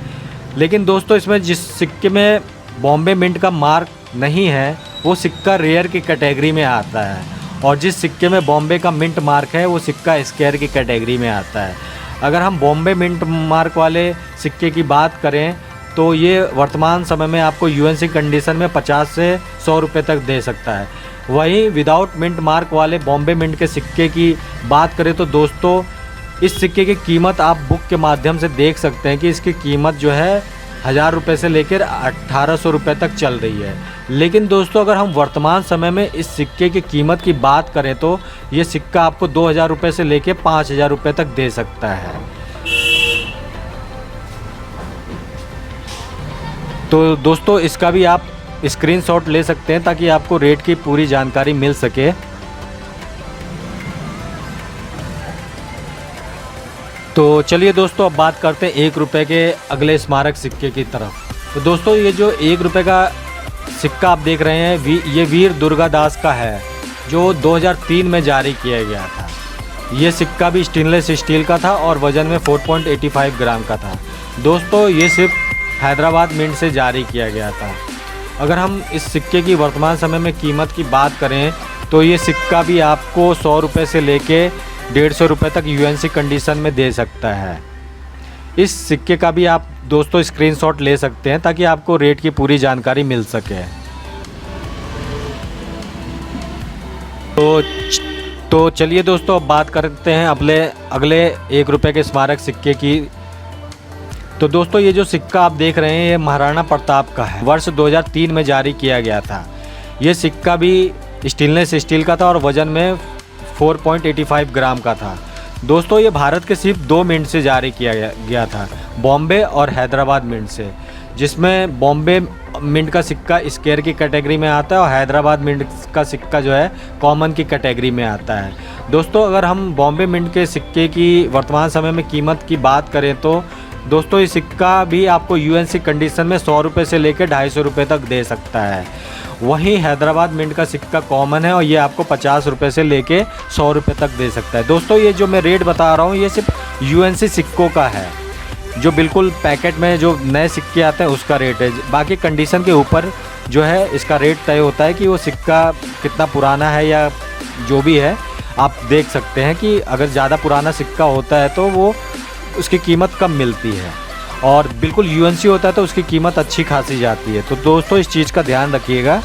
लेकिन दोस्तों इसमें जिस सिक्के में बॉम्बे मिंट का मार्क नहीं है वो सिक्का रेयर की कैटेगरी में आता है, और जिस सिक्के में बॉम्बे का मिंट मार्क है वो सिक्का स्क्वायर की कैटेगरी में आता है। अगर हम बॉम्बे मिंट मार्क वाले सिक्के की बात करें तो ये वर्तमान समय में आपको यूएनसी कंडीशन में 50 से 100 रुपये तक दे सकता है। वहीं विदाउट मिंट मार्क वाले बॉम्बे मिंट के सिक्के की बात करें तो दोस्तों इस सिक्के की कीमत आप बुक के माध्यम से देख सकते हैं कि इसकी कीमत जो है 1000 रुपये से लेकर 1800 रुपये तक चल रही है। लेकिन दोस्तों अगर हम वर्तमान समय में इस सिक्के की कीमत की बात करें तो ये सिक्का आपको 2000 रुपये से लेके 5000 रुपये तक दे सकता है। तो दोस्तों इसका भी आप स्क्रीनशॉट ले सकते हैं ताकि आपको रेट की पूरी जानकारी मिल सके। तो चलिए दोस्तों अब बात करते हैं 1 रुपये के अगले स्मारक सिक्के की तरफ। तो दोस्तों ये जो 1 रुपये का सिक्का आप देख रहे हैं ये वीर दुर्गादास का है, जो 2003 में जारी किया गया था। ये सिक्का भी स्टेनलेस स्टील का था और वज़न में 4.85 ग्राम का था। दोस्तों ये सिर्फ हैदराबाद मिंट से जारी किया गया था। अगर हम इस सिक्के की वर्तमान समय में कीमत की बात करें तो ये सिक्का भी आपको 100 रुपये से लेके 150 रुपये तक यूएनसी कंडीशन में दे सकता है। इस सिक्के का भी आप दोस्तों स्क्रीनशॉट ले सकते हैं ताकि आपको रेट की पूरी जानकारी मिल सके। तो चलिए दोस्तों अब बात करते हैं अगले 1 रुपये के स्मारक सिक्के की। तो दोस्तों ये जो सिक्का आप देख रहे हैं ये महाराणा प्रताप का है, वर्ष 2003 में जारी किया गया था। ये सिक्का भी स्टेनलेस स्टील का था और वज़न में 4.85 ग्राम का था। दोस्तों ये भारत के सिर्फ 2 मिंट से जारी किया गया था, बॉम्बे और हैदराबाद मिंट से, जिसमें बॉम्बे मिंट का सिक्का स्क्वायर की कैटेगरी में आता है और हैदराबाद मिंट का सिक्का जो है कॉमन की कैटेगरी में आता है। दोस्तों अगर हम बॉम्बे मिंट के सिक्के की वर्तमान समय में कीमत की बात करें तो दोस्तों ये सिक्का भी आपको यूएनसी कंडीशन में 100 रुपये से लेकर 250 रुपये तक दे सकता है। वहीं हैदराबाद मिंट का सिक्का कॉमन है और ये आपको 50 रुपये से लेके 100 रुपये तक दे सकता है। दोस्तों ये जो मैं रेट बता रहा हूँ ये सिर्फ यूएनसी सिक्कों का है, जो बिल्कुल पैकेट में जो नए सिक्के आते हैं उसका रेट है। बाकी कंडीशन के ऊपर जो है इसका रेट तय होता है कि वो सिक्का कितना पुराना है या जो भी है। आप देख सकते हैं कि अगर ज़्यादा पुराना सिक्का होता है तो वो उसकी कीमत कम मिलती है और बिल्कुल यूएनसी होता है तो उसकी कीमत अच्छी खासी जाती है। तो दोस्तों इस चीज़ का ध्यान रखिएगा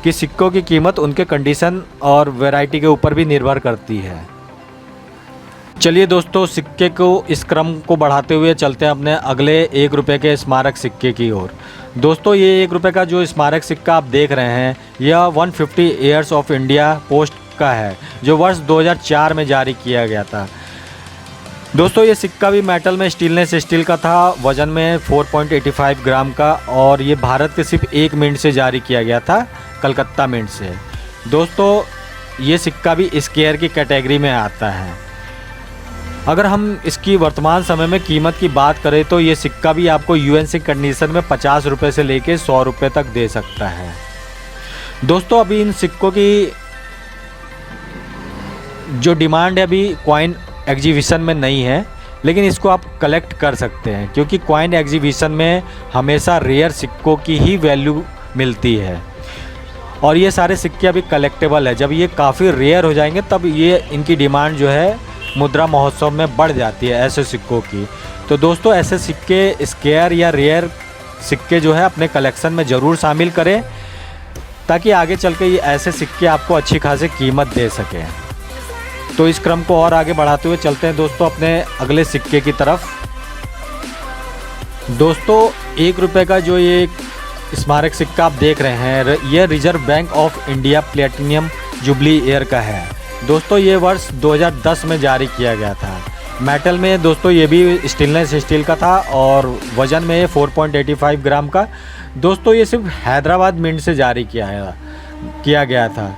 कि सिक्कों की कीमत उनके कंडीशन और वैरायटी के ऊपर भी निर्भर करती है। चलिए दोस्तों सिक्के को इस क्रम को बढ़ाते हुए चलते हैं अपने अगले 1 रुपये के स्मारक सिक्के की ओर। दोस्तों ये 1 रुपये का जो स्मारक सिक्का आप देख रहे हैं यह 150 ईयर्स ऑफ इंडिया पोस्ट का है, जो वर्ष 2004 में जारी किया गया था। दोस्तों ये सिक्का भी मेटल में स्टेनलेस स्टील का था, वज़न में 4.85 ग्राम का, और ये भारत के सिर्फ 1 मिंट से जारी किया गया था, कलकत्ता मिंट से। दोस्तों ये सिक्का भी स्क्वायर की कैटेगरी में आता है। अगर हम इसकी वर्तमान समय में कीमत की बात करें तो ये सिक्का भी आपको यूएनसी कंडीशन में 50 रुपये से लेके 100 रुपये तक दे सकता है। दोस्तों अभी इन सिक्कों की जो डिमांड है अभी कॉइन एग्जीबिशन में नहीं है, लेकिन इसको आप कलेक्ट कर सकते हैं क्योंकि कॉइन एग्जीबिशन में हमेशा रेयर सिक्कों की ही वैल्यू मिलती है और ये सारे सिक्के अभी कलेक्टेबल है। जब ये काफ़ी रेयर हो जाएंगे तब ये इनकी डिमांड जो है मुद्रा महोत्सव में बढ़ जाती है ऐसे सिक्कों की। तो दोस्तों ऐसे सिक्के स्क्वायर या रेयर सिक्के जो है अपने कलेक्शन में ज़रूर शामिल करें ताकि आगे चल के ये ऐसे सिक्के आपको अच्छी खासी कीमत दे सकें। तो इस क्रम को और आगे बढ़ाते हुए चलते हैं दोस्तों अपने अगले सिक्के की तरफ। दोस्तों 1 रुपये का जो ये स्मारक सिक्का आप देख रहे हैं ये reserve bank of India platinum jubilee year का है। दोस्तों ये वर्ष 2010 में जारी किया गया था। मेटल में दोस्तों ये भी स्टेनलेस स्टील का था और वज़न में 4.85 ग्राम का। दोस्तों ये सिर्फ हैदराबाद मिंट से जारी किया गया था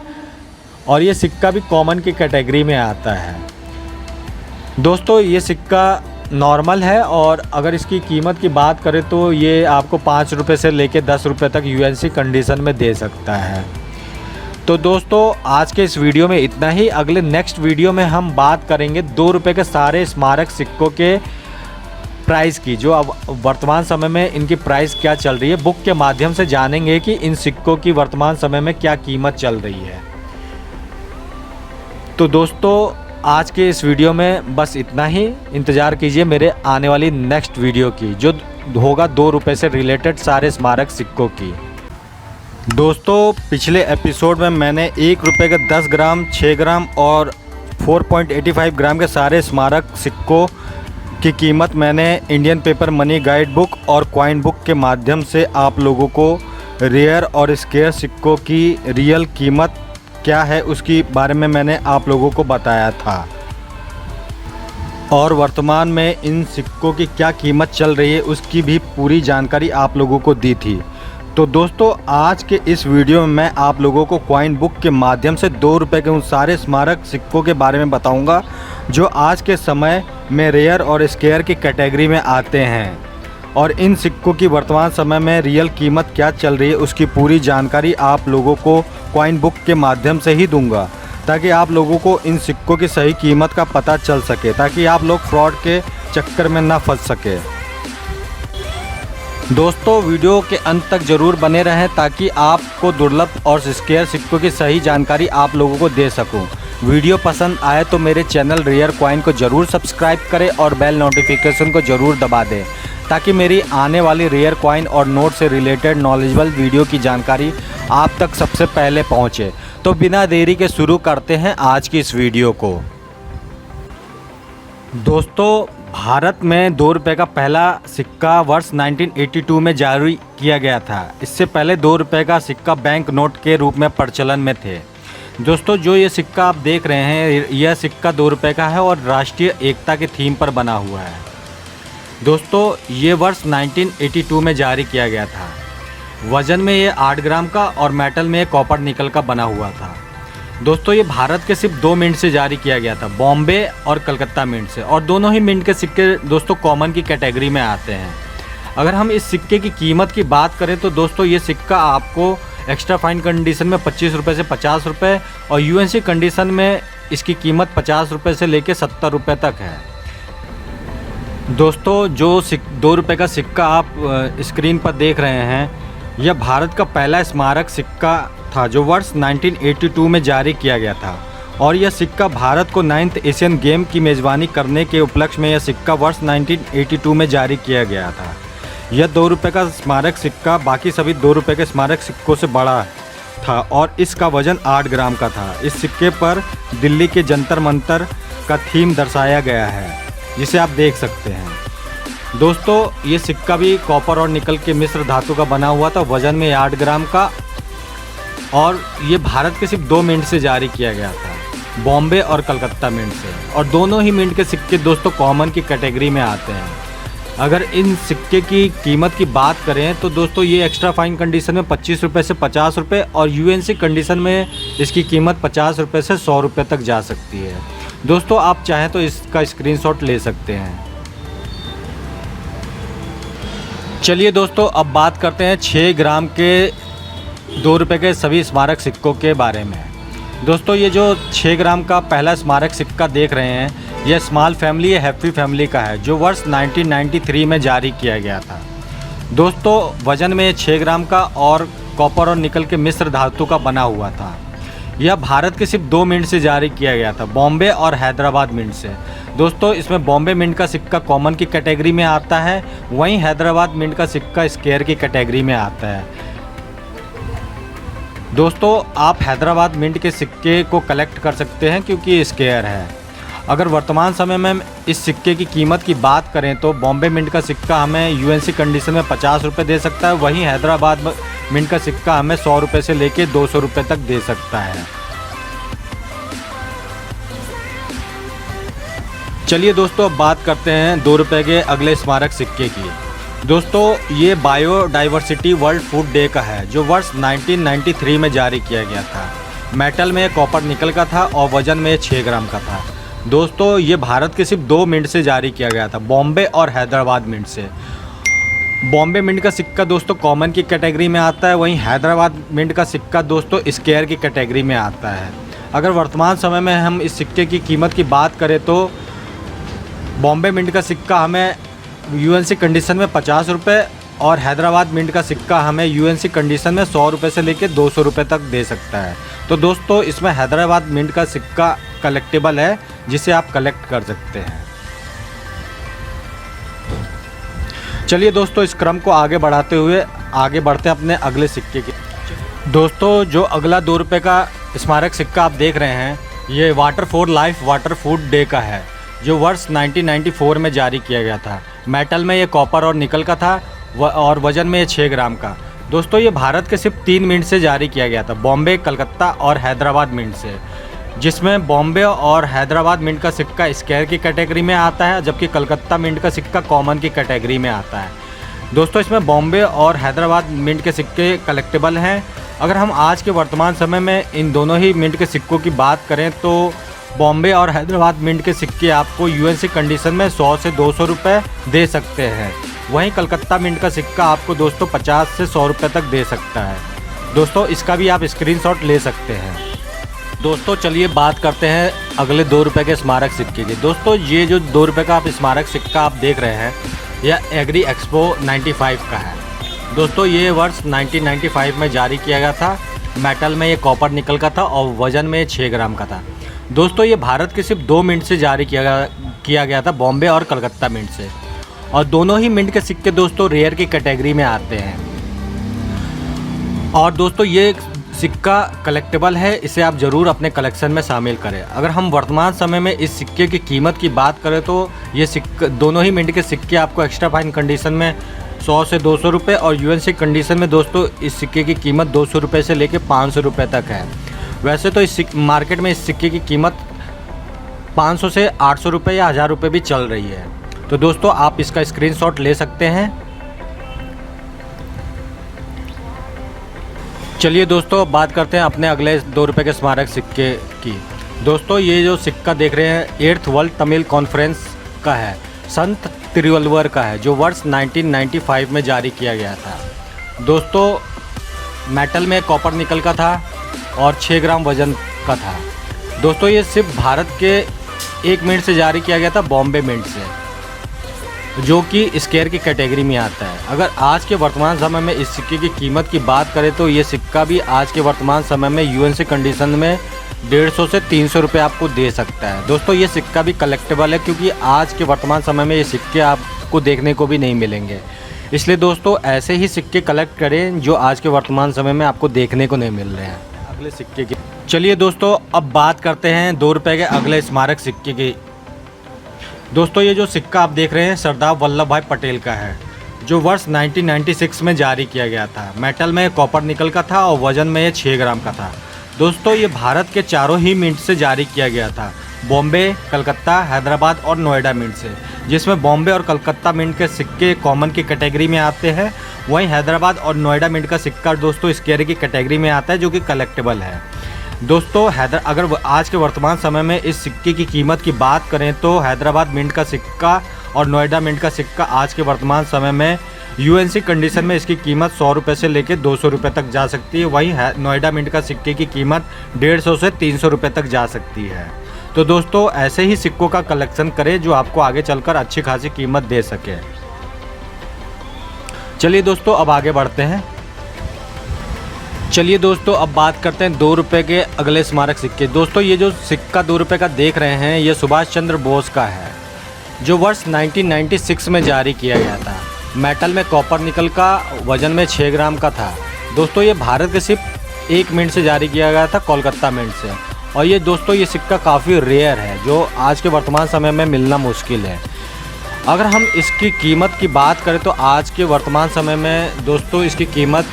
और ये सिक्का भी कॉमन की कैटेगरी में आता है। दोस्तों ये सिक्का नॉर्मल है और अगर इसकी कीमत की बात करें तो ये आपको 5 रुपये से लेकर 10 रुपये तक यूएनसी कंडीशन में दे सकता है। तो दोस्तों आज के इस वीडियो में इतना ही। अगले नेक्स्ट वीडियो में हम बात करेंगे 2 रुपये के सारे स्मारक सिक्कों के प्राइस की, जो अब वर्तमान समय में इनकी प्राइस क्या चल रही है। बुक के माध्यम से जानेंगे कि इन सिक्कों की वर्तमान समय में क्या कीमत चल रही है। तो दोस्तों आज के इस वीडियो में बस इतना ही। इंतज़ार कीजिए मेरे आने वाली नेक्स्ट वीडियो की, जो होगा 2 रुपये से रिलेटेड सारे स्मारक सिक्कों की। दोस्तों पिछले एपिसोड में मैंने 1 रुपये के 10 ग्राम, 6 ग्राम और 4.85 ग्राम के सारे स्मारक सिक्कों की कीमत मैंने Indian paper money guide book और कॉइन बुक के माध्यम से आप लोगों को रेयर और स्केयर सिक्कों की रियल कीमत क्या है उसके बारे में मैंने आप लोगों को बताया था, और वर्तमान में इन सिक्कों की क्या कीमत चल रही है उसकी भी पूरी जानकारी आप लोगों को दी थी। तो दोस्तों आज के इस वीडियो में मैं आप लोगों को कॉइन बुक के माध्यम से 2 रुपये के उन सारे स्मारक सिक्कों के बारे में बताऊंगा जो आज के समय में रेयर और स्केयर की कैटेगरी में आते हैं, और इन सिक्कों की वर्तमान समय में रियल कीमत क्या चल रही है उसकी पूरी जानकारी आप लोगों को कॉइन बुक के माध्यम से ही दूंगा, ताकि आप लोगों को इन सिक्कों की सही कीमत का पता चल सके, ताकि आप लोग फ्रॉड के चक्कर में ना फंस सके। दोस्तों वीडियो के अंत तक ज़रूर बने रहें ताकि आपको दुर्लभ और स्केयर सिक्कों की सही जानकारी आप लोगों को दे सकूं। वीडियो पसंद आए तो मेरे चैनल रेयर कॉइन को ज़रूर सब्सक्राइब करें और बेल नोटिफिकेशन को ज़रूर दबा दें, ताकि मेरी आने वाली रेयर कॉइन और नोट से रिलेटेड नॉलेजेबल वीडियो की जानकारी आप तक सबसे पहले पहुंचे। तो बिना देरी के शुरू करते हैं आज की इस वीडियो को। दोस्तों भारत में 2 रुपये का पहला सिक्का वर्ष 1982 में जारी किया गया था। इससे पहले 2 रुपये का सिक्का बैंक नोट के रूप में प्रचलन में थे। दोस्तों जो ये सिक्का आप देख रहे हैं यह सिक्का 2 रुपये का है और राष्ट्रीय एकता के थीम पर बना हुआ है। दोस्तों ये वर्ष 1982 में जारी किया गया था। वज़न में ये 8 ग्राम का और मेटल में कॉपर निकल का बना हुआ था। दोस्तों ये भारत के सिर्फ 2 मिंट से जारी किया गया था, बॉम्बे और कलकत्ता मिंट से, और दोनों ही मिंट के सिक्के दोस्तों कॉमन की कैटेगरी में आते हैं। अगर हम इस सिक्के की कीमत की बात करें तो दोस्तों ये सिक्का आपको एक्स्ट्रा फाइन कंडीशन में 25 रुपये से 50 रुपये और यूएनसी कंडीशन में इसकी कीमत 50 रुपये से लेकर 70 रुपये तक है। दोस्तों जो 2 रुपये का सिक्का आप स्क्रीन पर देख रहे हैं यह भारत का पहला स्मारक सिक्का था जो वर्ष 1982 में जारी किया गया था, और यह सिक्का भारत को 9th एशियन गेम की मेज़बानी करने के उपलक्ष्य में यह सिक्का वर्ष 1982 में जारी किया गया था। यह 2 रुपये का स्मारक सिक्का बाकी सभी 2 रुपये के स्मारक सिक्कों से बड़ा था और इसका वज़न 8 ग्राम का था। इस सिक्के पर दिल्ली के जंतर मंतर का थीम दर्शाया गया है जिसे आप देख सकते हैं। दोस्तों ये सिक्का भी कॉपर और निकल के मिश्र धातु का बना हुआ था, वज़न में 8 ग्राम का, और ये भारत के सिर्फ 2 मिंट से जारी किया गया था, बॉम्बे और कलकत्ता मिंट से, और दोनों ही मिंट के सिक्के दोस्तों कॉमन की कैटेगरी में आते हैं। अगर इन सिक्के की कीमत की बात करें तो दोस्तों ये एक्स्ट्रा फाइन कंडीशन में 25 रुपये से 50 रुपये और यूएनसी कंडीशन में इसकी कीमत 50 रुपये से 100 रुपये तक जा सकती है। दोस्तों आप चाहें तो इसका स्क्रीनशॉट ले सकते हैं। चलिए दोस्तों अब बात करते हैं 6 ग्राम के 2 रुपये के सभी स्मारक सिक्कों के बारे में। दोस्तों ये जो 6 ग्राम का पहला स्मारक सिक्का देख रहे हैं यह स्मॉल फैमिली हैप्पी फैमिली का है जो वर्ष 1993 में जारी किया गया था। दोस्तों वज़न में 6 ग्राम का और कॉपर और निकल के मिश्र धातु का बना हुआ था। यह भारत के सिर्फ 2 मिंट से जारी किया गया था, बॉम्बे और हैदराबाद मिंट से। दोस्तों इसमें बॉम्बे मिंट का सिक्का कॉमन की कैटेगरी में आता है, वहीं हैदराबाद मिंट का सिक्का स्केयर की कैटेगरी में आता है। दोस्तों आप हैदराबाद मिंट के सिक्के को कलेक्ट कर सकते हैं क्योंकि ये स्केयर है। अगर वर्तमान समय में इस सिक्के की कीमत की बात करें तो बॉम्बे मिंट का सिक्का हमें यूएनसी कंडीशन में 50 रुपये दे सकता है, वहीं हैदराबाद मिंट का सिक्का हमें 100 रुपये से लेकर 200 रुपये तक दे सकता है। चलिए दोस्तों अब बात करते हैं 2 रुपये के अगले स्मारक सिक्के की। दोस्तों ये बायोडाइवर्सिटी वर्ल्ड फूड डे का है जो वर्ष 1993 में जारी किया गया था। मेटल में कॉपर निकल का था और वज़न में 6 ग्राम का था। दोस्तों ये भारत के सिर्फ 2 मिंट से जारी किया गया था, बॉम्बे और हैदराबाद मिंट से। बॉम्बे मिंट का सिक्का दोस्तों कॉमन की कैटेगरी में आता है, वहीं हैदराबाद मिंट का सिक्का दोस्तों स्केयर की कैटेगरी में आता है। अगर वर्तमान समय में हम इस सिक्के की कीमत की बात करें तो बॉम्बे मिंट का सिक्का हमें यूएनसी कंडीशन में 50 रुपये और हैदराबाद मिंट का सिक्का हमें यूएनसी कंडीशन में 100 रुपये से लेकर 200 रुपये तक दे सकता है। तो दोस्तों इसमें हैदराबाद मिंट का सिक्का कलेक्टेबल है जिसे आप कलेक्ट कर सकते हैं। चलिए दोस्तों इस क्रम को आगे बढ़ाते हुए आगे बढ़ते हैं अपने अगले सिक्के के। दोस्तों जो अगला 2 रुपये का स्मारक सिक्का आप देख रहे हैं ये water for life water food day का है जो वर्ष 1994 में जारी किया गया था। मेटल में ये कॉपर और निकल का था और वज़न में ये 6 ग्राम का। दोस्तों ये भारत के सिर्फ 3 मिंट से जारी किया गया था, बॉम्बे, कलकत्ता और हैदराबाद मिंट से, जिसमें बॉम्बे और हैदराबाद मिंट का सिक्का स्क्वायर की कैटेगरी में आता है, जबकि कलकत्ता मिंट का सिक्का कॉमन की कैटेगरी में आता है। दोस्तों इसमें बॉम्बे और हैदराबाद मिंट के सिक्के कलेक्टेबल हैं। अगर हम आज के वर्तमान समय में इन दोनों ही मिंट के सिक्कों की बात करें तो बॉम्बे और हैदराबाद मिंट के सिक्के आपको यूएनसी कंडीशन में 100 से 200 रुपये दे सकते हैं। वहीं कलकत्ता मिंट का सिक्का आपको दोस्तों 50 से 100 रुपये तक दे सकता है। दोस्तों इसका भी आप स्क्रीनशॉट ले सकते हैं। दोस्तों चलिए बात करते हैं अगले 2 रुपये के स्मारक सिक्के की। दोस्तों ये जो 2 रुपये का आप स्मारक सिक्का आप देख रहे हैं, यह एग्री एक्सपो 95 का है। दोस्तों ये वर्ष 1995 में जारी किया गया था। मेटल में ये कॉपर निकल का था और वज़न में 6 ग्राम का था। दोस्तों ये भारत के सिर्फ 2 मिंट से जारी किया गया था, बॉम्बे और कलकत्ता मिंट से, और दोनों ही मिंट के सिक्के दोस्तों रेयर की कैटेगरी में आते हैं। और दोस्तों ये सिक्का कलेक्टेबल है, इसे आप ज़रूर अपने कलेक्शन में शामिल करें। अगर हम वर्तमान समय में इस सिक्के की कीमत की बात करें तो ये सिक्के दोनों ही मिंट के सिक्के आपको एक्स्ट्रा फाइन कंडीशन में 100 से 200 रुपये और यूएनसी कंडीशन में दोस्तों इस सिक्के की कीमत 200 रुपये से लेकर 500 रुपये तक है। वैसे तो इस मार्केट में इस सिक्के की कीमत 500 से 800 रुपये या 1000 रुपये भी चल रही है। तो दोस्तों आप इसका स्क्रीनशॉट ले सकते हैं। चलिए दोस्तों बात करते हैं अपने अगले 2 रुपये के स्मारक सिक्के की। दोस्तों ये जो सिक्का देख रहे हैं 8th वर्ल्ड तमिल कॉन्फ्रेंस का है, संत तिरुवल्लुवर का है, जो वर्ष 1995 में जारी किया गया था। दोस्तों मेटल में कॉपर निकल का था और 6 ग्राम वज़न का था। दोस्तों ये सिर्फ भारत के 1 मिनट से जारी किया गया था, बॉम्बे मिंट से, जो कि स्क्वायर की कैटेगरी में आता है। अगर आज के वर्तमान समय में इस सिक्के की कीमत की बात करें तो ये सिक्का भी आज के वर्तमान समय में यूएनसी कंडीशन में 150 से 300 रुपये आपको दे सकता है। दोस्तों ये सिक्का भी कलेक्टेबल है, क्योंकि आज के वर्तमान समय में ये सिक्के आपको देखने को भी नहीं मिलेंगे। इसलिए दोस्तों ऐसे ही सिक्के कलेक्ट करें जो आज के वर्तमान समय में आपको देखने को नहीं मिल रहे हैं। अगले सिक्के की चलिए दोस्तों अब बात करते हैं 2 रुपये के अगले स्मारक सिक्के की। दोस्तों ये जो सिक्का आप देख रहे हैं सरदार वल्लभ भाई पटेल का है, जो वर्ष 1996 में जारी किया गया था। मेटल में कॉपर निकल का था और वज़न में ये 6 ग्राम का था। दोस्तों ये भारत के चारों ही मिंट से जारी किया गया था, बॉम्बे, कलकत्ता, हैदराबाद और नोएडा मिंट से, जिसमें बॉम्बे और कलकत्ता मिंट के सिक्के कॉमन की कैटेगरी में आते हैं। वहीं हैदराबाद और नोएडा मिंट का सिक्का दोस्तों स्क्वायर की कैटेगरी में आता है, जो कि कलेक्टेबल है। दोस्तों अगर आज के वर्तमान समय में इस सिक्के की कीमत की बात करें तो हैदराबाद मिंट का सिक्का और नोएडा मिंट का सिक्का आज के वर्तमान समय में यूएनसी कंडीशन में इसकी कीमत 100 रुपये से लेकर 200 रुपये तक जा सकती है। वहीं नोएडा मिंट का सिक्के की कीमत 150 से 300 रुपये तक जा सकती है। तो दोस्तों ऐसे ही सिक्कों का कलेक्शन करें जो आपको आगे चलकर अच्छी खासी कीमत दे सके। चलिए दोस्तों अब आगे बढ़ते हैं। चलिए दोस्तों अब बात करते हैं 2 रुपये के अगले स्मारक सिक्के। दोस्तों ये जो सिक्का 2 रुपये का देख रहे हैं ये सुभाष चंद्र बोस का है, जो वर्ष 1996 में जारी किया गया था। मेटल में कॉपर निकल का, वज़न में 6 ग्राम का था। दोस्तों ये भारत के सिर्फ 1 मिनट से जारी किया गया था, कोलकाता मिंट से। और ये दोस्तों ये सिक्का काफ़ी रेयर है, जो आज के वर्तमान समय में मिलना मुश्किल है। अगर हम इसकी कीमत की बात करें तो आज के वर्तमान समय में दोस्तों इसकी कीमत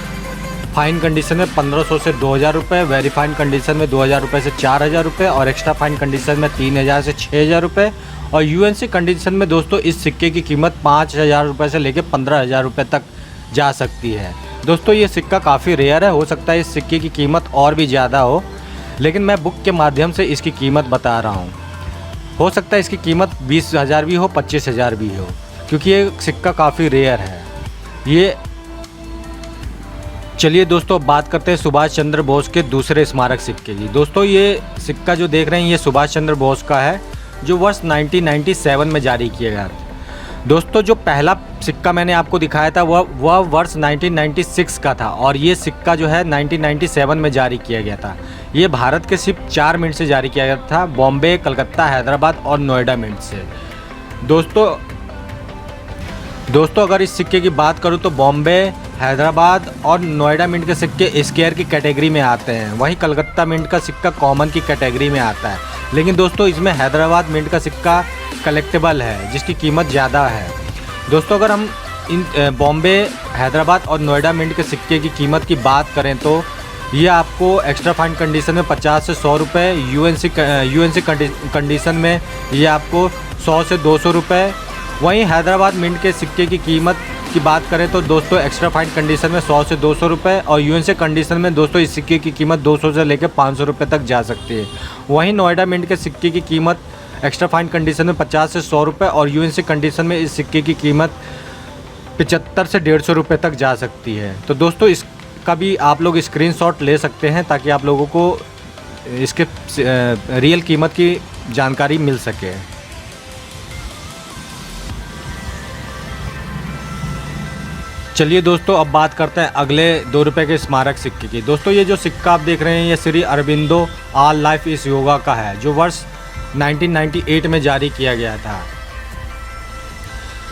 फाइन कंडीशन में 1500 से 2000 रुपये, वेरीफाइन कंडीशन में 2000 रुपये से 4000 रुपये और एक्स्ट्रा फाइन कंडीशन में 3000 से 6000 रुपये और यूएनसी कंडीशन में दोस्तों इस सिक्के की कीमत 5000 रुपये से लेकर 15000 रुपये तक जा सकती है। दोस्तों ये सिक्का काफ़ी रेयर है, हो सकता है इस सिक्के की कीमत और भी ज़्यादा हो, लेकिन मैं बुक के माध्यम से इसकी कीमत बता रहा हूँ। हो सकता है इसकी कीमत 20,000 भी हो, 25,000 भी हो, क्योंकि ये सिक्का काफ़ी रेयर है। ये चलिए दोस्तों बात करते हैं सुभाष चंद्र बोस के दूसरे स्मारक सिक्के की। दोस्तों ये सिक्का जो देख रहे हैं ये सुभाष चंद्र बोस का है, जो वर्ष 1997 में जारी किया गया था। दोस्तों जो पहला सिक्का मैंने आपको दिखाया था वह वर्ष 1996 का था और ये सिक्का जो है 1997 में जारी किया गया था। ये भारत के सिर्फ 4 मिनट से जारी किया गया था, बॉम्बे, कलकत्ता, हैदराबाद और नोएडा मिंट से। दोस्तों अगर इस सिक्के की बात करूँ तो बॉम्बे, हैदराबाद और नोएडा मिंट के सिक्के स्क्वायर की कैटेगरी में आते हैं, वहीं कलकत्ता मिंट का सिक्का कॉमन की कैटेगरी में आता है। लेकिन दोस्तों इसमें हैदराबाद मिंट का सिक्का कलेक्टेबल है, जिसकी कीमत ज़्यादा है। दोस्तों अगर हम इन बॉम्बे, हैदराबाद और नोएडा मिंट के सिक्के की कीमत की बात करें तो ये आपको एक्स्ट्रा फाइन कंडीशन में 50 से 100 रुपये, यूएनसी कंडीशन में ये आपको 100 से 200 रुपये। वहीं हैदराबाद मिंट के सिक्के की कीमत की बात करें तो दोस्तों एक्स्ट्रा फाइन कंडीशन में 100 से 200 रुपये और यूएनसी कंडीशन में दोस्तों इस सिक्के की कीमत 200 से लेकर 500 रुपये तक जा सकती है। वहीं नोएडा मिंट के सिक्के की कीमत एक्स्ट्रा फाइन कंडीशन में 50 से 100 रुपये और यूएनसी कंडीशन में इस सिक्के की कीमत 75 से 150 रुपये तक जा सकती है। तो दोस्तों इसका भी आप लोग स्क्रीनशॉट ले सकते हैं ताकि आप लोगों को इसके रियल कीमत की जानकारी मिल सके। चलिए दोस्तों अब बात करते हैं अगले 2 रुपये के स्मारक सिक्के की। दोस्तों ये जो सिक्का आप देख रहे हैं ये श्री अरबिंदो ऑल लाइफ इस योगा का है, जो वर्ष 1998 में जारी किया गया था।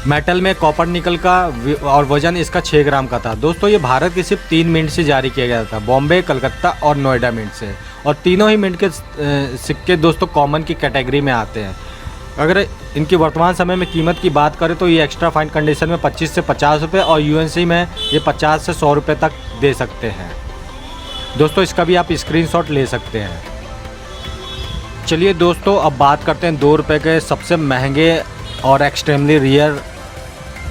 मेटल में कॉपर निकल का और वजन इसका 6 ग्राम का था। दोस्तों ये भारत के सिर्फ 3 मिंट से जारी किया गया था, बॉम्बे, कलकत्ता और नोएडा मिंट से। और तीनों ही मिंट के सिक्के दोस्तों कॉमन की कैटेगरी में आते हैं। अगर इनकी वर्तमान समय में कीमत की बात करें तो ये एक्स्ट्रा फाइन कंडीशन में 25 से 50 रुपये और यूएनसी में ये 50 से 100 रुपये तक दे सकते हैं। दोस्तों इसका भी आप स्क्रीनशॉट ले सकते हैं। चलिए दोस्तों अब बात करते हैं 2 रुपये के सबसे महंगे और एक्सट्रीमली रेयर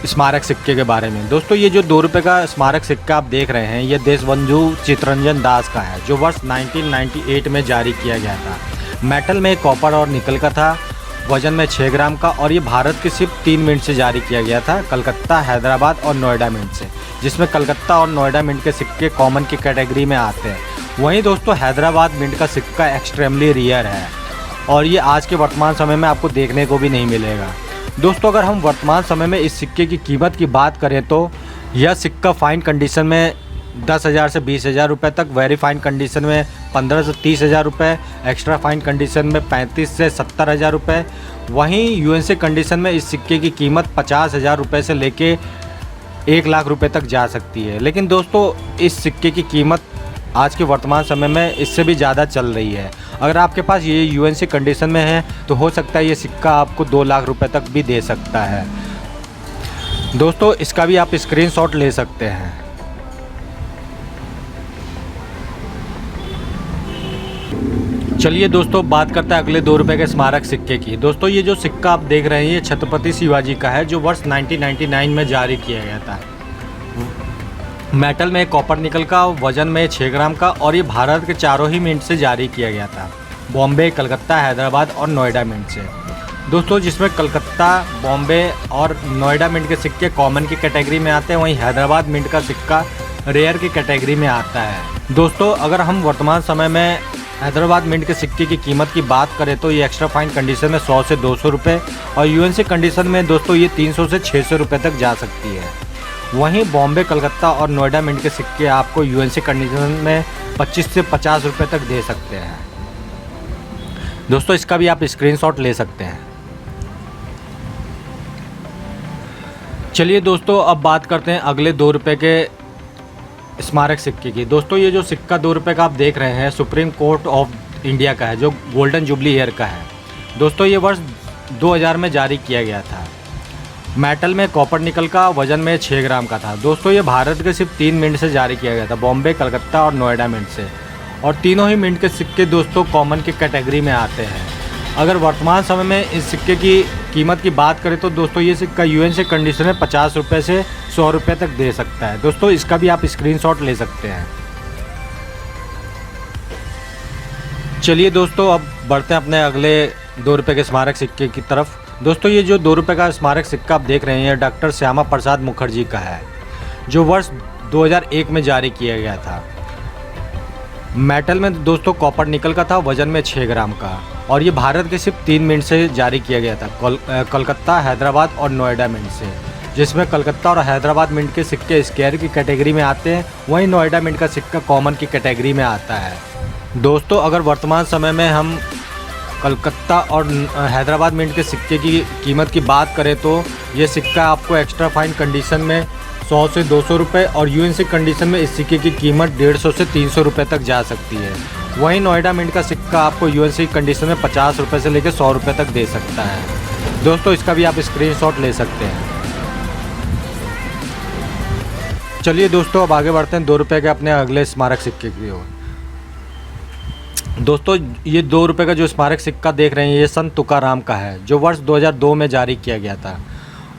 स्मारक सिक्के के बारे में। दोस्तों ये जो 2 रुपये का स्मारक सिक्का आप देख रहे हैं ये देशबंधु चित्तरंजन दास का है, जो वर्ष 1998 में जारी किया गया था। मेटल में कॉपर और निकल का था, वजन में 6 ग्राम का, और ये भारत के सिर्फ 3 मिंट से जारी किया गया था, कलकत्ता, हैदराबाद और नोएडा मिंट से, जिसमें कलकत्ता और नोएडा मिंट के सिक्के कॉमन की कैटेगरी में आते हैं। वहीं दोस्तों हैदराबाद मिंट का सिक्का एक्सट्रीमली रेयर है और ये आज के वर्तमान समय में आपको देखने को भी नहीं मिलेगा। दोस्तों अगर हम वर्तमान समय में इस सिक्के की कीमत की बात करें तो यह सिक्का फाइन कंडीशन में 10,000 से 20,000 रुपये तक, वेरी फाइन कंडीशन में 15 से 30,000 रुपये, एक्स्ट्रा फाइन कंडीशन में 35 से 70,000 रुपये। वहीं यूएनसी कंडीशन में इस सिक्के की कीमत 50,000 रुपये से लेके 1 लाख रुपये तक जा सकती है। लेकिन दोस्तों इस सिक्के की कीमत आज के वर्तमान समय में इससे भी ज़्यादा चल रही है। अगर आपके पास ये यूएनसी कंडीशन में है तो हो सकता है ये सिक्का आपको 2 लाख रुपये तक भी दे सकता है। दोस्तों इसका भी आप स्क्रीनशॉट ले सकते हैं। चलिए दोस्तों बात करते हैं अगले 2 रुपये के स्मारक सिक्के की। दोस्तों ये जो सिक्का आप देख रहे हैं ये छत्रपति शिवाजी का है, जो वर्ष 1999 में जारी किया गया था। मेटल में कॉपर निकल का, वजन में 6 ग्राम का, और ये भारत के चारों ही मिंट से जारी किया गया था, बॉम्बे, कलकत्ता, हैदराबाद और नोएडा मिंट से। दोस्तों जिसमें कलकत्ता, बॉम्बे और नोएडा मिंट के सिक्के कॉमन की कैटेगरी में आते हैं, वहीं हैदराबाद मिंट का सिक्का रेयर की कैटेगरी में आता है। दोस्तों अगर हम वर्तमान समय में हैदराबाद मिंट के सिक्के की कीमत की बात करें तो ये एक्स्ट्रा फाइन कंडीशन में 100 से 200 रुपये और यूएनसी कंडीशन में दोस्तों ये 300 से 600 रुपये तक जा सकती है। वहीं बॉम्बे, कलकत्ता और नोएडा मिंट के सिक्के आपको यूएनसी कंडीशन में 25 से 50 रुपये तक दे सकते हैं। दोस्तों इसका भी आप स्क्रीनशॉट ले सकते हैं। चलिए दोस्तों अब बात करते हैं अगले 2 रुपये के स्मारक सिक्के की। दोस्तों ये जो सिक्का 2 रुपये का आप देख रहे हैं सुप्रीम कोर्ट ऑफ इंडिया का है, जो गोल्डन जुबली ईयर का है। दोस्तों ये वर्ष 2000 में जारी किया गया था। मेटल में कॉपर निकल का, वजन में 6 ग्राम का था। दोस्तों ये भारत के सिर्फ 3 मिंट से जारी किया गया था, बॉम्बे, कलकत्ता और नोएडा मिंट से, और तीनों ही मिंट के सिक्के दोस्तों कॉमन की कैटेगरी में आते हैं। अगर वर्तमान समय में इस सिक्के की कीमत की बात करें तो दोस्तों ये सिक्का यूएनसी कंडीशन में 50 रुपये से 100 रुपये तक दे सकता है। दोस्तों इसका भी आप स्क्रीनशॉट ले सकते हैं। चलिए दोस्तों अब बढ़ते हैं अपने अगले 2 रुपये के स्मारक सिक्के की तरफ। दोस्तों ये जो 2 रुपये का स्मारक सिक्का आप देख रहे हैं डॉक्टर श्यामा प्रसाद मुखर्जी का है, जो वर्ष 2001 में जारी किया गया था। मेटल में दोस्तों कॉपर निकल का था, वजन में 6 ग्राम का, और ये भारत के सिर्फ 3 मिनट से जारी किया गया था, कलकत्ता, हैदराबाद और नोएडा मिंट से, जिसमें कलकत्ता और हैदराबाद मिंट के सिक्के स्क्वायर की कैटेगरी में आते हैं, वहीं नोएडा मिंट का सिक्का कॉमन की कैटेगरी में आता है। दोस्तों अगर वर्तमान समय में हम कलकत्ता और हैदराबाद मिंट के सिक्के की कीमत की बात करें तो ये सिक्का आपको एक्स्ट्रा फाइन कंडीशन में 100 से 200 रुपये और यूएनसी कंडीशन में इस सिक्के की कीमत 150 से 300 रुपये तक जा सकती है। वहीं नोएडा मिंट का सिक्का आपको यूएनसी कंडीशन में 50 रुपये से लेकर 100 रुपये तक दे सकता है। दोस्तों इसका भी आप स्क्रीनशॉट ले सकते हैं। चलिए दोस्तों, अब आगे बढ़ते हैं 2 रुपये के अपने अगले स्मारक सिक्के की ओर। दोस्तों, ये 2 रुपये का जो स्मारक सिक्का देख रहे हैं, ये संत तुकाराम का है, जो वर्ष 2002 में जारी किया गया था।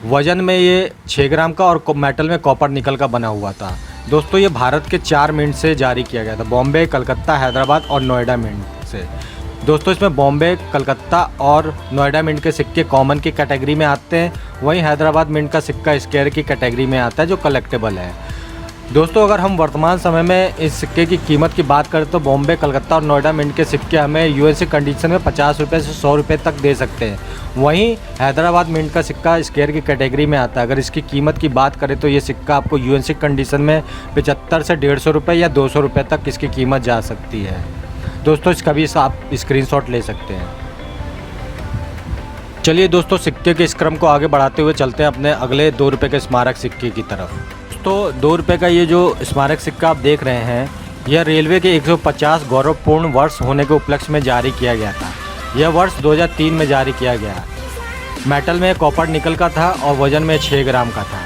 वज़न में ये 6 ग्राम का और मेटल में कॉपर निकल का बना हुआ था। दोस्तों, ये भारत के 4 मिंट से जारी किया गया था, बॉम्बे, कलकत्ता, हैदराबाद और नोएडा मिंट से। दोस्तों, इसमें बॉम्बे, कलकत्ता और नोएडा मिंट के सिक्के कॉमन की कैटेगरी में आते हैं, वहीं हैदराबाद मिंट का सिक्का स्क्वायर की कैटेगरी में आता है, जो कलेक्टेबल है। दोस्तों, अगर हम वर्तमान समय में इस सिक्के की कीमत की बात करें तो बॉम्बे, कलकत्ता और नोएडा मिंट के सिक्के हमें यूएनसी कंडीशन में 50 रुपये से 100 रुपये तक दे सकते हैं। वहीं हैदराबाद मिंट का सिक्का स्क्वायर की कैटेगरी में आता है। अगर इसकी कीमत की बात करें तो ये सिक्का आपको यूएनसी कंडीशन में 75 से 150 रुपये या 200 रुपये तक इसकी कीमत जा सकती है। दोस्तों, इसका भी आप स्क्रीनशॉट ले सकते हैं। चलिए दोस्तों, सिक्के के इस क्रम को आगे बढ़ाते हुए चलते हैं अपने अगले 2 रुपये के स्मारक सिक्के की तरफ। तो 2 रुपये का ये जो स्मारक सिक्का आप देख रहे हैं, यह रेलवे के 150 गौरवपूर्ण वर्ष होने के उपलक्ष्य में जारी किया गया था। यह वर्ष 2003 में जारी किया गया। मेटल में कॉपर निकल का था और वज़न में 6 ग्राम का था।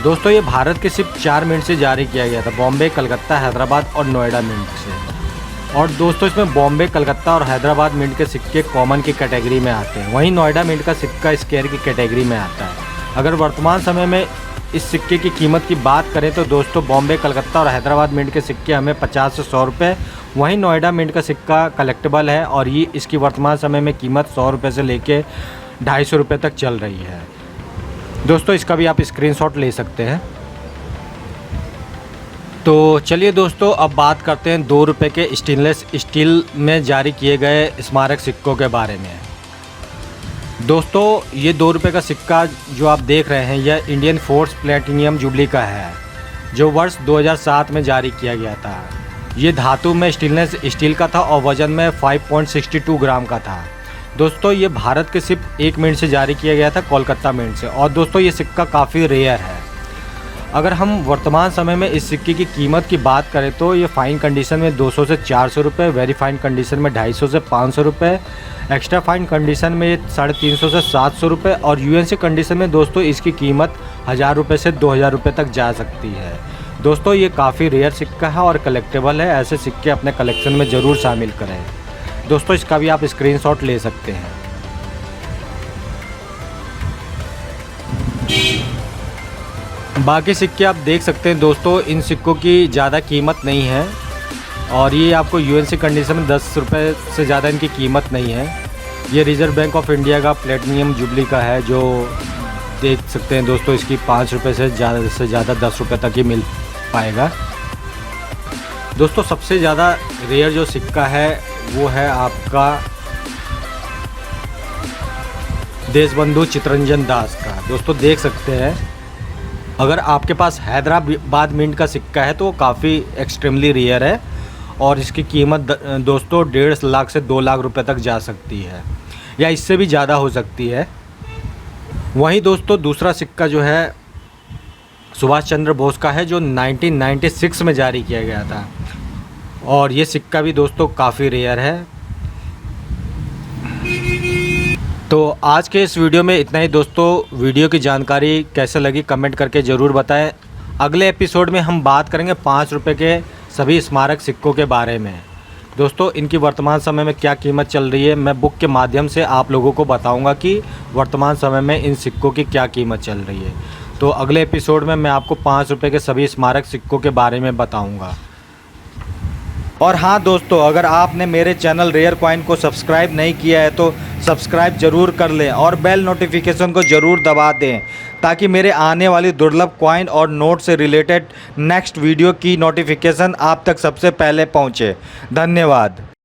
दोस्तों, ये भारत के सिर्फ 4 मिंट से जारी किया गया था, बॉम्बे, कलकत्ता, हैदराबाद और नोएडा मिंट से। और दोस्तों, इसमें बॉम्बे, कलकत्ता और हैदराबाद मिंट के सिक्के कॉमन की कैटेगरी में आते हैं, वहीं नोएडा मिंट का सिक्का स्क्वायर की कैटेगरी में आता है। अगर वर्तमान समय में इस सिक्के की कीमत की बात करें तो दोस्तों, बॉम्बे, कलकत्ता और हैदराबाद मिंट के सिक्के हमें 50 से 100 रुपये, वहीं नोएडा मिंट का सिक्का कलेक्टेबल है और ये इसकी वर्तमान समय में कीमत 100 रुपये से लेके 250 रुपये तक चल रही है। दोस्तों, इसका भी आप स्क्रीनशॉट ले सकते हैं। तो चलिए दोस्तों, अब बात करते हैं 2 रुपये के स्टेनलेस स्टील में जारी किए गए स्मारक सिक्कों के बारे में। दोस्तों, ये 2 रुपये का सिक्का जो आप देख रहे हैं, यह इंडियन फोर्स प्लेटिनियम जुबली का है, जो वर्ष 2007 में जारी किया गया था। ये धातु में स्टेनलेस स्टील का था और वज़न में 5.62 ग्राम का था। दोस्तों, ये भारत के सिर्फ 1 मिंट से जारी किया गया था, कोलकाता मिंट से। और दोस्तों, ये सिक्का काफ़ी रेयर है। अगर हम वर्तमान समय में इस सिक्के की कीमत की बात करें तो ये फाइन कंडीशन में 200 से 400 रुपये, वेरी फाइन कंडीशन में 250 से 500 रुपये, एक्स्ट्रा फाइन कंडीशन में 350 से 700 रुपये और यूएनसी कंडीशन में दोस्तों इसकी कीमत 1000 रुपये से 2000 रुपये तक जा सकती है। दोस्तों, ये काफ़ी रेयर सिक्का है और कलेक्टेबल है। ऐसे सिक्के अपने कलेक्शन में ज़रूर शामिल करें। दोस्तों, इसका भी आप स्क्रीनशॉट ले सकते हैं। बाकी सिक्के आप देख सकते हैं दोस्तों, इन सिक्कों की ज़्यादा कीमत नहीं है और ये आपको यूएनसी कंडीशन में 10 रुपये से ज़्यादा इनकी कीमत नहीं है। ये रिज़र्व बैंक ऑफ इंडिया का प्लेटिनियम जुबली का है, जो देख सकते हैं दोस्तों, इसकी 5 रुपये से ज़्यादा 10 रुपये तक ही मिल पाएगा। दोस्तों, सबसे ज़्यादा रेयर जो सिक्का है वो है आपका देशबंधु चितरंजन दास का। दोस्तों, देख सकते हैं, अगर आपके पास हैदराबाद मिंट का सिक्का है तो वो काफ़ी एक्सट्रीमली रेयर है और इसकी कीमत दोस्तों 1.5 लाख से 2 लाख रुपए तक जा सकती है या इससे भी ज़्यादा हो सकती है। वहीं दोस्तों, दूसरा सिक्का जो है सुभाष चंद्र बोस का है, जो 1996 में जारी किया गया था और ये सिक्का भी दोस्तों काफ़ी रेयर है। तो आज के इस वीडियो में इतना ही दोस्तों। वीडियो की जानकारी कैसे लगी कमेंट करके ज़रूर बताएं। अगले एपिसोड में हम बात करेंगे 5 रुपये के सभी स्मारक सिक्कों के बारे में। दोस्तों, इनकी वर्तमान समय में क्या कीमत चल रही है, मैं बुक के माध्यम से आप लोगों को बताऊंगा कि वर्तमान समय में इन सिक्कों की क्या कीमत चल रही है। तो अगले एपिसोड में मैं आपको 5 रुपये के सभी स्मारक सिक्कों के बारे में बताऊँगा। और हाँ दोस्तों, अगर आपने मेरे चैनल रेयर कॉइन को सब्सक्राइब नहीं किया है तो सब्सक्राइब ज़रूर कर लें और बेल नोटिफिकेशन को ज़रूर दबा दें, ताकि मेरे आने वाली दुर्लभ कॉइन और नोट से रिलेटेड नेक्स्ट वीडियो की नोटिफिकेशन आप तक सबसे पहले पहुँचे। धन्यवाद।